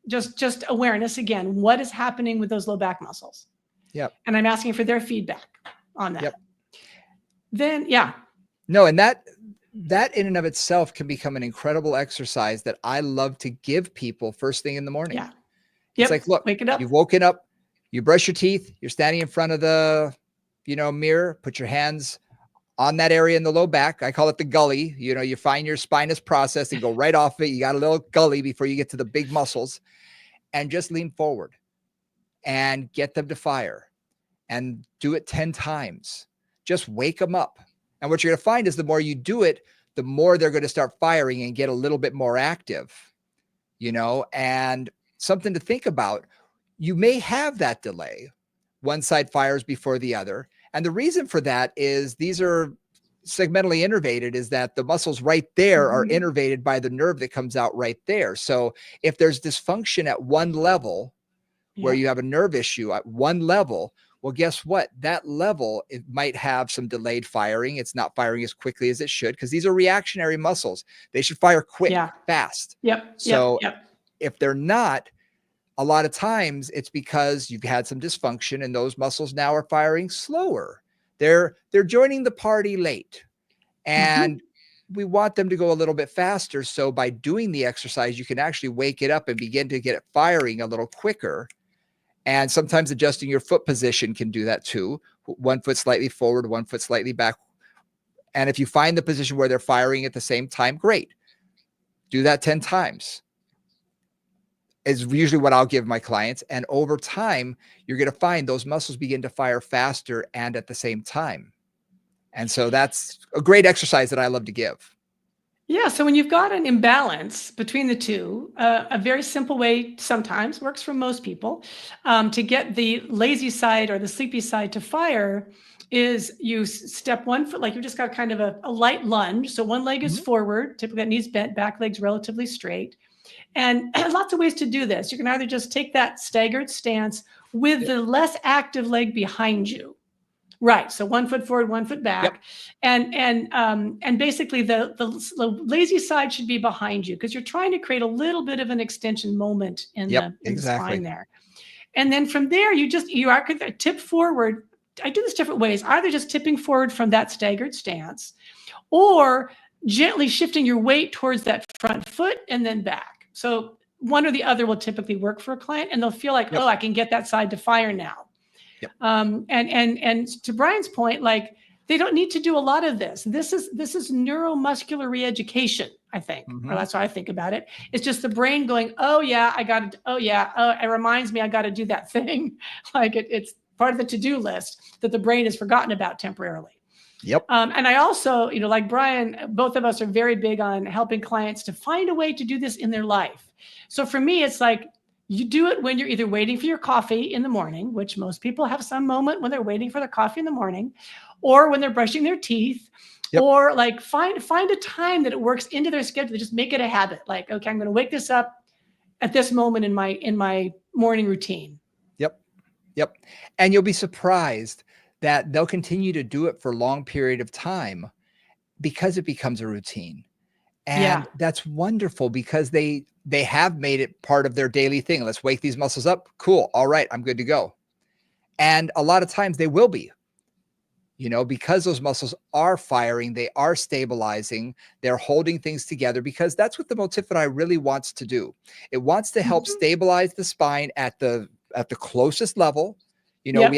just awareness again. What is happening with those low back muscles? Yep. And I'm asking for their feedback on that. Yep. Then no, and that in and of itself can become an incredible exercise that I love to give people first thing in the morning. Yeah. It's like, look, wake it up. You've woken up, you brush your teeth, you're standing in front of the, mirror, put your hands on that area in the low back. I call it the gully. You find your spinous process and go right off it. You got a little gully before you get to the big muscles, and just lean forward. and get them to fire and do it 10 times. Just wake them up. And what you're going to find is the more you do it, the more they're going to start firing and get a little bit more active, and something to think about. You may have that delay. One side fires before the other. And the reason for that is these are segmentally innervated, is that the muscles right there are innervated by the nerve that comes out right there. So if there's dysfunction at one level, where you have a nerve issue at one level, well, guess what? That level, it might have some delayed firing. It's not firing as quickly as it should, because these are reactionary muscles. They should fire quick, Yeah. fast. Yep. So Yep. if they're not, a lot of times it's because you've had some dysfunction and those muscles now are firing slower. They're joining the party late. And we want them to go a little bit faster. So by doing the exercise, you can actually wake it up and begin to get it firing a little quicker. And sometimes adjusting your foot position can do that too. One foot slightly forward, one foot slightly back. And if you find the position where they're firing at the same time, great. Do that 10 times is usually what I'll give my clients. And over time, you're going to find those muscles begin to fire faster and at the same time. And so that's a great exercise that I love to give. Yeah. So when you've got an imbalance between the two, a very simple way sometimes works for most people to get the lazy side or the sleepy side to fire is you step 1 foot, like you just got kind of a light lunge. So one leg is forward, typically that knee's bent, back leg's relatively straight. And lots of ways to do this. You can either just take that staggered stance with the less active leg behind you. Right. So 1 foot forward, 1 foot back. And basically the lazy side should be behind you, because you're trying to create a little bit of an extension moment in the spine there. And then from there, you are going to tip forward. I do this different ways, either just tipping forward from that staggered stance or gently shifting your weight towards that front foot and then back. So one or the other will typically work for a client, and they'll feel like, oh, I can get that side to fire now. And to Brian's point, like, they don't need to do a lot of this. This is neuromuscular reeducation, I think, or that's how I think about it. It's just the brain going, oh yeah, it reminds me I got to do that thing. Like it's part of the to-do list that the brain has forgotten about temporarily. And I also, like Brian, both of us are very big on helping clients to find a way to do this in their life. So for me, it's like, you do it when you're either waiting for your coffee in the morning, which most people have some moment when they're waiting for their coffee in the morning, or when they're brushing their teeth, or like find a time that it works into their schedule to just make it a habit. Like, okay, I'm going to wake this up at this moment in my morning routine. Yep. And you'll be surprised that they'll continue to do it for a long period of time because it becomes a routine. And that's wonderful, because they have made it part of their daily thing. Let's wake these muscles up. Cool. All right, I'm good to go. And a lot of times they will be, because those muscles are firing, they are stabilizing, they're holding things together, because that's what the multifidi really wants to do. It wants to help stabilize the spine at the closest level. We have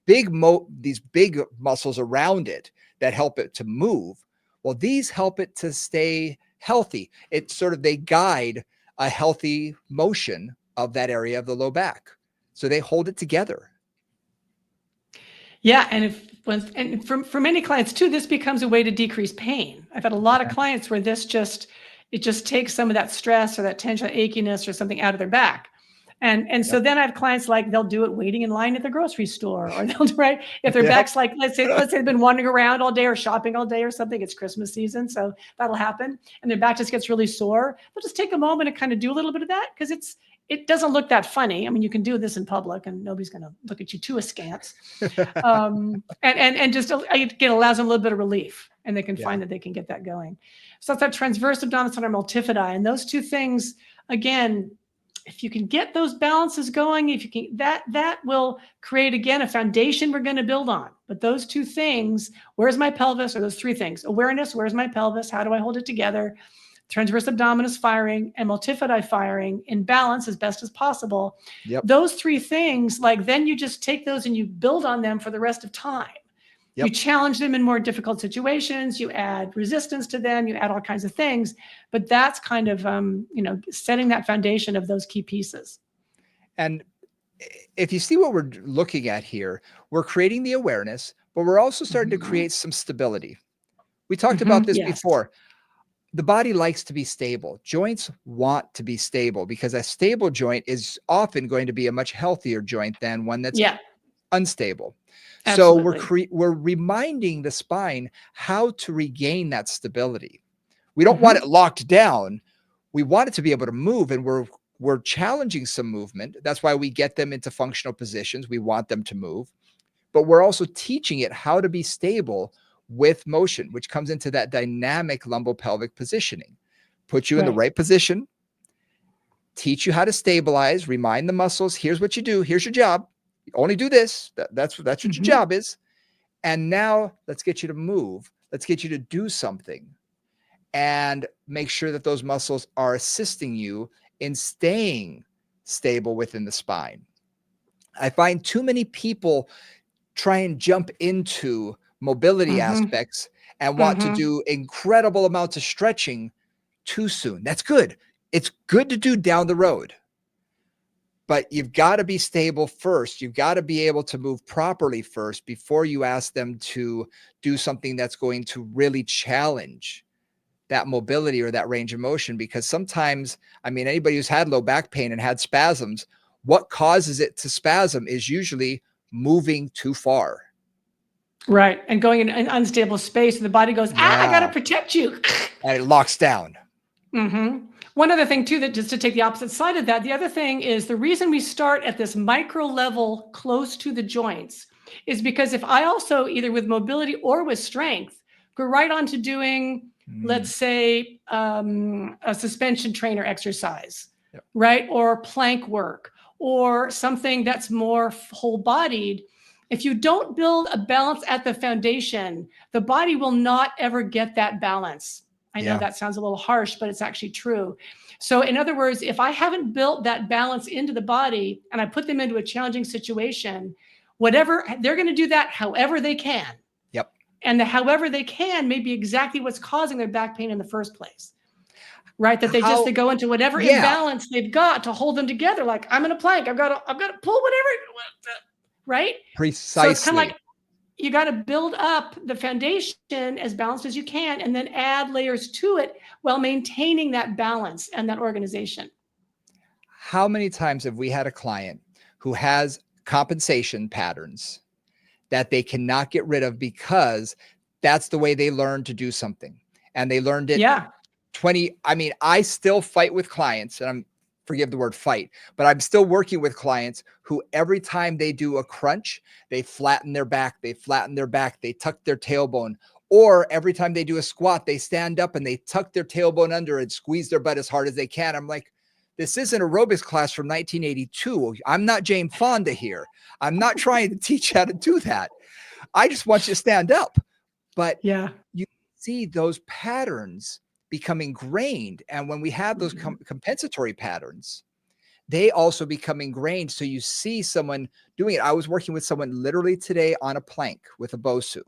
these big muscles around it that help it to move. Well, these help it to stay healthy. It's sort of, they guide a healthy motion of that area of the low back. So they hold it together. Yeah. And for many clients too, this becomes a way to decrease pain. I've had a lot of clients where it just takes some of that stress or that tension, achiness or something out of their back. And so then I have clients, like, they'll do it waiting in line at the grocery store, or they'll right if their back's like, let's say they've been wandering around all day or shopping all day or something. It's Christmas season, so that'll happen, and their back just gets really sore. They'll just take a moment and kind of do a little bit of that, because it doesn't look that funny. I mean, you can do this in public and nobody's going to look at you too askance. And just it allows them a little bit of relief, and they can find that they can get that going. So it's that transverse abdominis and our multifidi, and those two things, again, if you can get those balances going, if you can, that will create, again, a foundation we're going to build on. But those two things, where's my pelvis, or those three things: awareness, where's my pelvis, how do I hold it together, transverse abdominis firing, and multifidi firing in balance as best as possible. Those three things, like, then you just take those and you build on them for the rest of time. You challenge them in more difficult situations, you add resistance to them, you add all kinds of things, but that's kind of, setting that foundation of those key pieces. And if you see what we're looking at here, we're creating the awareness, but we're also starting to Mhm. create some stability. We talked about this Yes. before. The body likes to be stable. Joints want to be stable because a stable joint is often going to be a much healthier joint than one that's Yeah, unstable. So absolutely. we're reminding the spine how to regain that stability. We don't want it Mhm. locked down. We want it to be able to move, and we're challenging some movement. That's why we get them into functional positions. We want them to move, but we're also teaching it how to be stable with motion, which comes into that dynamic lumbopelvic positioning. Put you in the Right. right position, teach you how to stabilize, remind the muscles, here's what you do, here's your job. Only do this. That's what your Mhm. job is. And now let's get you to move. Let's get you to do something and make sure that those muscles are assisting you in staying stable within the spine. I find too many people try and jump into mobility Mhm. aspects and want to Mhm. do incredible amounts of stretching too soon. That's good. It's good to do down the road, but you've got to be stable first. You've got to be able to move properly first before you ask them to do something that's going to really challenge that mobility or that range of motion. Because sometimes, I mean, anybody who's had low back pain and had spasms, what causes it to spasm is usually moving too far. Right, and going in an unstable space, and the body goes, "Ah, I gotta Yeah. protect you." And it locks down. One other thing too, that just to take the opposite side of that, the other thing is the reason we start at this micro level close to the joints is because if I also either with mobility or with strength go right on to doing, let's Mm, say, a suspension trainer exercise, yep. right, or plank work, or something that's more whole bodied. If you don't build a balance at the foundation, the body will not ever get that balance. I know Yeah. that sounds a little harsh, but it's actually true. So, in other words, if I haven't built that balance into the body and I put them into a challenging situation, whatever they're going to do that however they can. Yep. And the however they can may be exactly what's causing their back pain in the first place. Right? That they How go into whatever Yeah, imbalance they've got to hold them together. Like I'm in a plank, I've got to pull whatever, right? So it's kind of like precisely. you got to build up the foundation as balanced as you can and then add layers to it while maintaining that balance and that organization. How many times have we had a client who has compensation patterns that they cannot get rid of because that's the way they learned to do something, and they learned it Yeah. 20 I mean, I still fight with clients, and I'm forgive the word fight, but I'm still working with clients who every time they do a crunch, they flatten their back, they tuck their tailbone, or every time they do a squat, they stand up and they tuck their tailbone under and squeeze their butt as hard as they can. I'm like, this isn't aerobics class from 1982. I'm not Jane Fonda here. I'm not trying to teach you how to do that. I just want you to stand up. But Yeah. you see those patterns become ingrained. And when we have those Mhm. compensatory patterns, they also become ingrained. So you see someone doing it. I was working with someone literally today on a plank with a Bosu.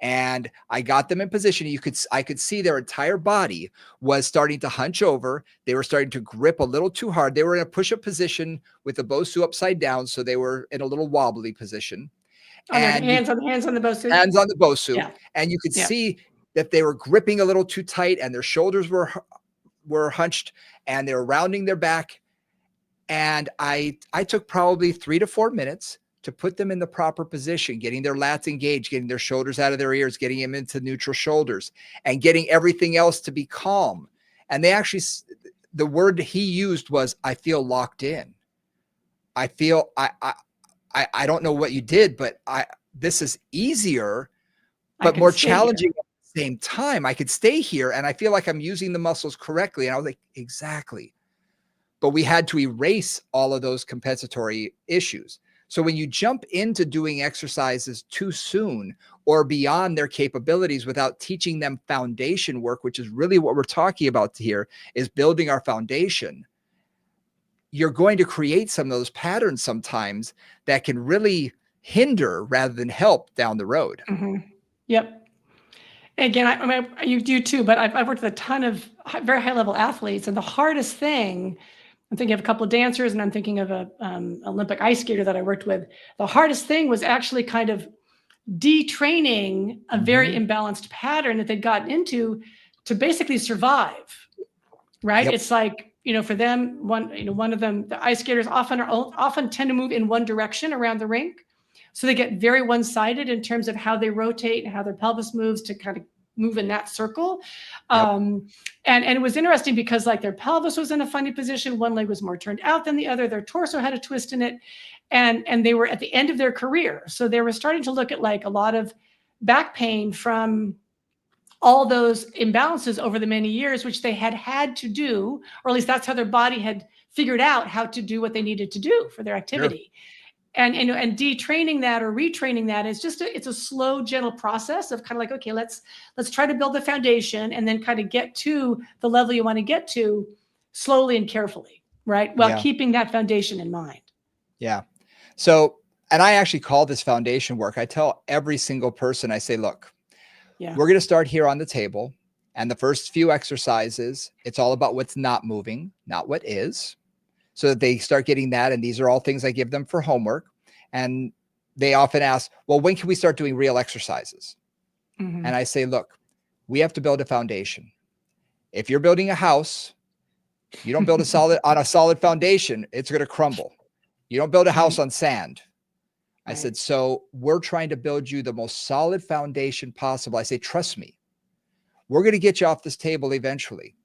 And I got them in position. I could see their entire body was starting to hunch over. They were starting to grip a little too hard. They were in a push-up position with the Bosu upside down. So they were in a little wobbly position. On their And you hands on the Bosu. hands on the Bosu, Yeah. and you could Yeah. see that they were gripping a little too tight and their shoulders were hunched and they were rounding their back. And I took probably 3 to 4 minutes to put them in the proper position, getting their lats engaged, getting their shoulders out of their ears, getting them into neutral shoulders, and getting everything else to be calm. And they actually, the word he used was, "I feel locked in. I feel I don't know what you did, but I this is easier I but can more stay here. challenging at the same time. I could stay here and I feel like I'm using the muscles correctly." And I was like, exactly. But we had to erase all of those compensatory issues. So when you jump into doing exercises too soon or beyond their capabilities without teaching them foundation work, which is really what we're talking about here, is building our foundation, you're going to create some of those patterns sometimes that can really hinder rather than help down the road. Mhm. Yep. Again, I mean, you do too, but I've worked with a ton of very high level athletes, and the hardest thing I'm thinking of a couple of dancers, and I'm thinking of a Olympic ice skater that I worked with. The hardest thing was actually kind of detraining a very Hmm. imbalanced pattern that they'd gotten into to basically survive. Right? Yep. It's like, for them, one of them, the ice skaters often tend to move in one direction around the rink. So they get very one-sided in terms of how they rotate and how their pelvis moves to kind of move in that circle. Yep. And it was interesting because like their pelvis was in a funny position. One leg was more turned out than the other. Their torso had a twist in it. And they were at the end of their career. So they were starting to look at like a lot of back pain from all those imbalances over the many years, which they had to do, or at least that's how their body had figured out how to do what they needed to do for their Sure. activity. And detraining that or retraining that is just it's a slow, gentle process of kind of like, okay, let's try to build the foundation and then kind of get to the level you want to get to slowly and carefully, right? While Yeah. keeping that foundation in mind. Yeah. So, and I actually call this foundation work. I tell every single person, I say, look, Yeah. we're going to start here on the table. And the first few exercises, it's all about what's not moving, not what is. So that they start getting that. And these are all things I give them for homework. And they often ask, well, when can we start doing real exercises? Mm-hmm. And I say, look, we have to build a foundation. If you're building a house, you don't build on a solid foundation, it's going to crumble. You don't build a house Right. on sand. I Right. said, so we're trying to build you the most solid foundation possible. I say, trust me, we're going to get you off this table eventually.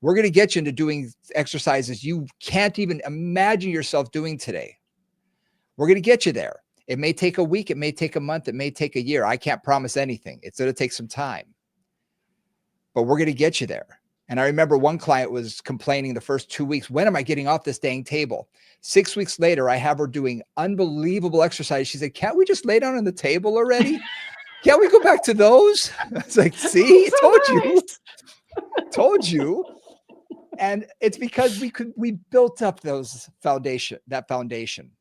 We're going to get you into doing exercises you can't even imagine yourself doing today. We're going to get you there. It may take a week. It may take a month. It may take a year. I can't promise anything. It's going to take some time, but we're going to get you there. And I remember one client was complaining the first 2 weeks, when am I getting off this dang table? 6 weeks later, I have her doing unbelievable exercise. She said, can't we just lay down on the table already? Can't we go back to those? It's like, see, Oh, told you. And it's because we built up that foundation.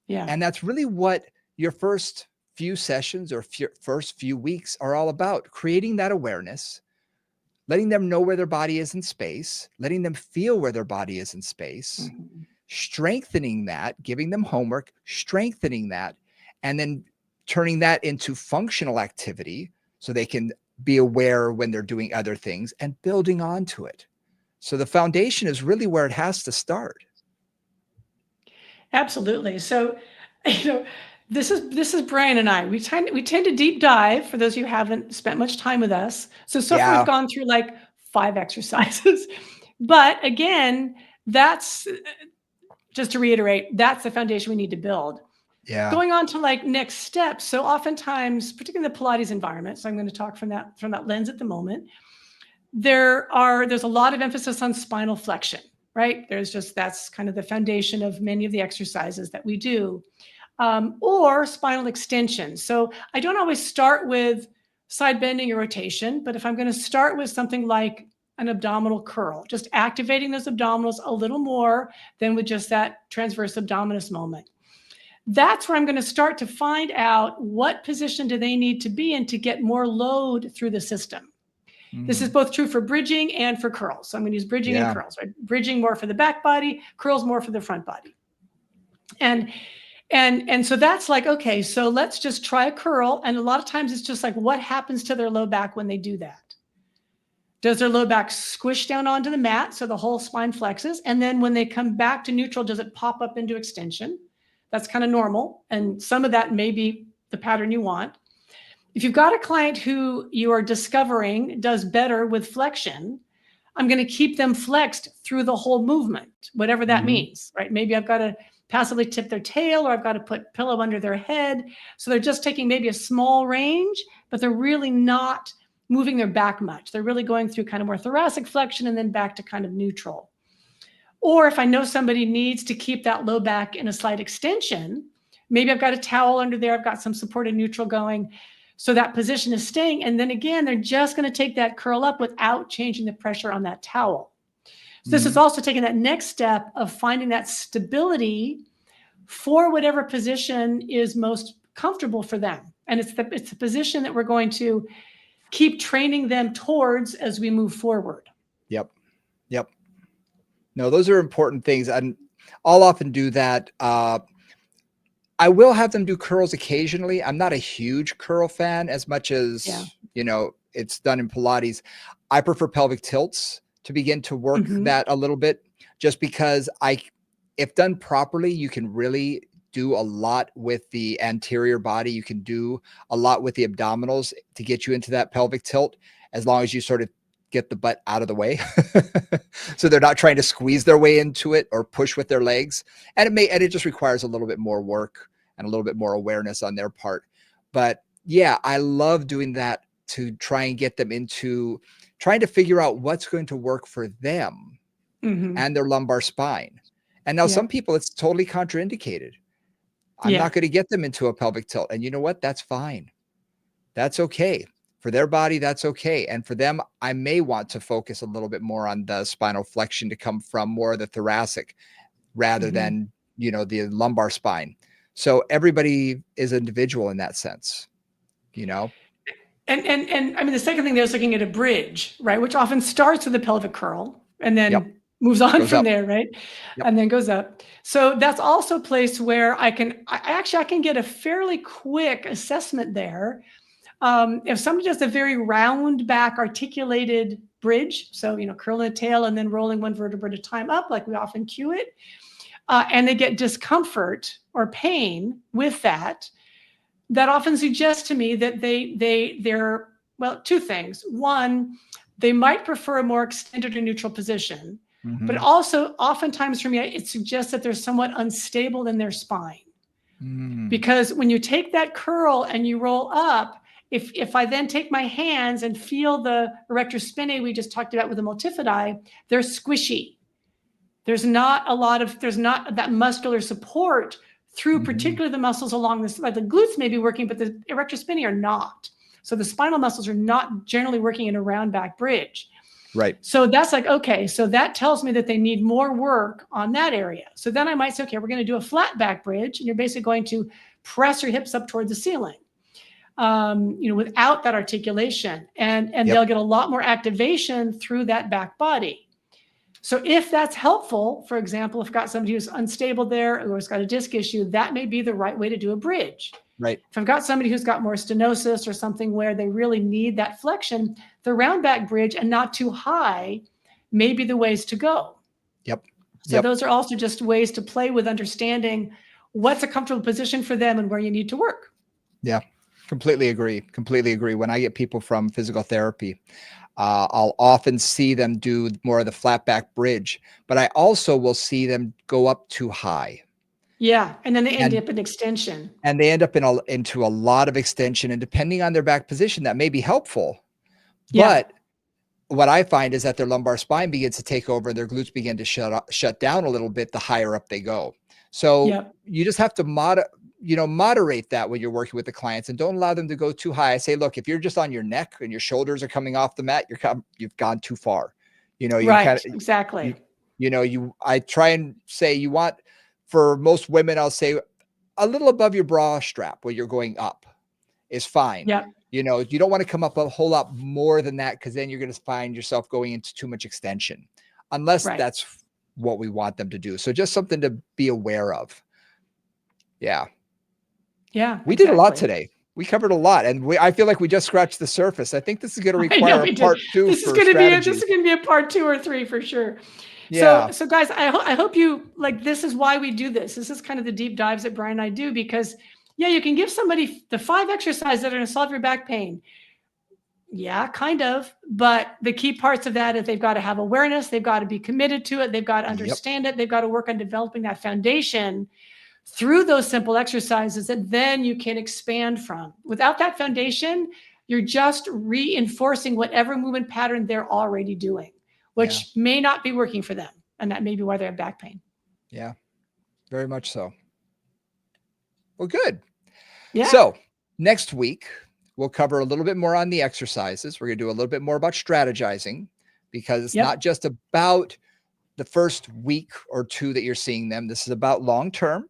Yeah. And that's really what your first few sessions or first few weeks are all about, creating that awareness, letting them know where their body is in space, letting them feel where their body is in space, Mm-hmm. strengthening that, giving them homework, strengthening that, and then turning that into functional activity so they can be aware when they're doing other things and building onto it. So the foundation is really where it has to start. Absolutely. So, you know, this is Brian and I. We tend to deep dive for those of you who haven't spent much time with us. So far we've Yeah. gone through like 5 exercises. But again, that's just to reiterate, that's the foundation we need to build. Yeah. Going on to like next steps. So oftentimes, particularly in the Pilates environment, so I'm going to talk from that lens at the moment. There's a lot of emphasis on spinal flexion, right? That's kind of the foundation of many of the exercises that we do, or spinal extension. So I don't always start with side bending or rotation, but if I'm going to start with something like an abdominal curl, just activating those abdominals a little more than with just that transverse abdominis moment. That's where I'm going to start to find out what position do they need to be in to get more load through the system. This is Mhm. both true for bridging and for curls. So I'm going to use bridging and Yeah. curls, right? Bridging more for the back body, curls more for the front body. And so that's like, okay, so let's just try a curl. And a lot of times it's just like, what happens to their low back when they do that? Does their low back squish down onto the mat so the whole spine flexes? And then when they come back to neutral, does it pop up into extension? That's kind of normal. And some of that may be the pattern you want. If you've got a client who you are discovering does better with flexion, I'm going to keep them flexed through the whole movement, whatever that Mhm. means, right? Maybe I've got to passively tip their tail, or I've got to put pillow under their head. So they're just taking maybe a small range, but they're really not moving their back much. They're really going through kind of more thoracic flexion and then back to kind of neutral. Or if I know somebody needs to keep that low back in a slight extension, maybe I've got a towel under there, I've got some supported neutral going. So that position is staying. And then again, they're just going to take that curl up without changing the pressure on that towel. So this is Mhm. also taking that next step of finding that stability for whatever position is most comfortable for them. And it's the position that we're going to keep training them towards as we move forward. Yep. Yep. No, those are important things. And I'll often do that. I will have them do curls occasionally. I'm not a huge curl fan as much Yeah. as, it's done in Pilates. I prefer pelvic tilts to begin to work Hmm. that a little bit, just because if done properly, you can really do a lot with the anterior body. You can do a lot with the abdominals to get you into that pelvic tilt, as long as you sort of get the butt out of the way. So they're not trying to squeeze their way into it or push with their legs. And it just requires a little bit more work and a little bit more awareness on their part. But yeah, I love doing that to try and get them into trying to figure out what's going to work for them Hmm. and their lumbar spine. And now some Yep. people, it's totally contraindicated. I'm Yeah. not going to get them into a pelvic tilt. And you know what? That's fine. That's okay. For their body, that's okay. And for them, I may want to focus a little bit more on the spinal flexion to come from more of the thoracic rather Hmm. than, the lumbar spine. So everybody is individual in that sense, you know? And I mean, the second thing there is looking at a bridge, right? Which often starts with a pelvic curl and Yep. then moves on Goes from up. there, right? Yep. And then goes up. So that's also a place where I can get a fairly quick assessment there. If somebody does a very round back articulated bridge, so, curling the tail and then rolling one vertebra at a time up, like we often cue it, and they get discomfort or pain with that, that often suggests to me that they're, well, two things. One, they might prefer a more extended or neutral position, but Mhm. also oftentimes for me it suggests that they're somewhat unstable in their spine, Mm. because when you take that curl and you roll up, if I then take my hands and feel the erector spinae we just talked about with the multifidi, they're squishy. There's not that muscular support through Mhm. particularly the muscles along this, like the glutes may be working, but the erector spinae are not. So the spinal muscles are not generally working in a round back bridge. Right. So that's like, okay, so that tells me that they need more work on that area. So then I might say, okay, we're going to do a flat back bridge, and you're basically going to press your hips up toward the ceiling, without that articulation, and Yep. they'll get a lot more activation through that back body. So if that's helpful, for example, if I've got somebody who's unstable there or has got a disc issue, that may be the right way to do a bridge. Right. If I've got somebody who's got more stenosis or something where they really need that flexion, the round back bridge and not too high may be the ways to go. Yep. So Yep. those are also just ways to play with understanding what's a comfortable position for them and where you need to work. Yeah. Completely agree. Completely agree. When I get people from physical therapy, I'll often see them do more of the flat back bridge, but I also will see them go up too high. Yeah. And then they end And up in extension. and they end up into a lot of extension, and depending on their back position, that may be helpful. Yeah. But what I find is that their lumbar spine begins to take over, their glutes begin to shut down a little bit the higher up they go. So Yep. you just have to moderate that when you're working with the clients, and don't allow them to go too high. I say, look, if you're just on your neck and your shoulders are coming off the mat, you've gone too far. You kind Right. of Exactly. you I try and say you want, for most women, I'll say a little above your bra strap where you're going up is fine. Yep. You don't want to come up a whole lot more than that, because then you're going to find yourself going into too much extension, unless Right. that's what we want them to do. So just something to be aware of. Yeah. Yeah. We did a lot Exactly. today. We covered a lot, and I feel like we just scratched the surface. I think this is going to I know require a we did. part two This is for going to be strategies. a part 2 or 3 for sure. So Yeah. so guys, I hope you like, this is why we do this. This is kind of the deep dives that Brian and I do, because yeah, you can give somebody the 5 exercises that are going to solve your back pain. Yeah, kind of. But the key parts of that is they've got to have awareness, they've got to be committed to it, they've got to Yep. understand it, they've got to work on developing that foundation through those simple exercises that then you can expand from. Without that foundation, you're just reinforcing whatever movement pattern they're already doing, Yeah. which may not be working for them. And that may be why they have back pain. Yeah. Very much so. Well, good. Yeah. So next week, we'll cover a little bit more on the exercises. We're going to do a little bit more about strategizing, because it's not Yep. just about the first week or two that you're seeing them. This is about long term.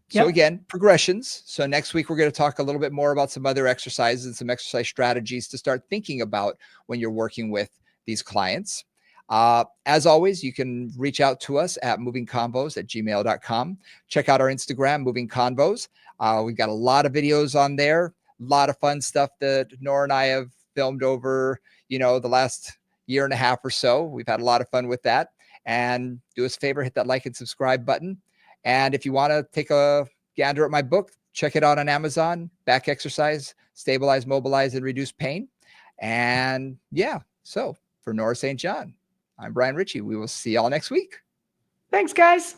So Yep. again, progressions. So next week, we're going to talk a little bit more about some other exercises and some exercise strategies to start thinking about when you're working with these clients. As always, you can reach out to us at movingconvos@gmail.com. Check out our Instagram, Moving Convos. We've got a lot of videos on there, a lot of fun stuff that Nora and I have filmed over, the last year and a half or so. We've had a lot of fun with that. And do us a favor, hit that like and subscribe button. And if you want to take a gander at my book, check it out on Amazon, Back Exercise, Stabilize, Mobilize, and Reduce Pain. And yeah, so for Nora St. John, I'm Brian Ritchie. We will see y'all next week. Thanks, guys.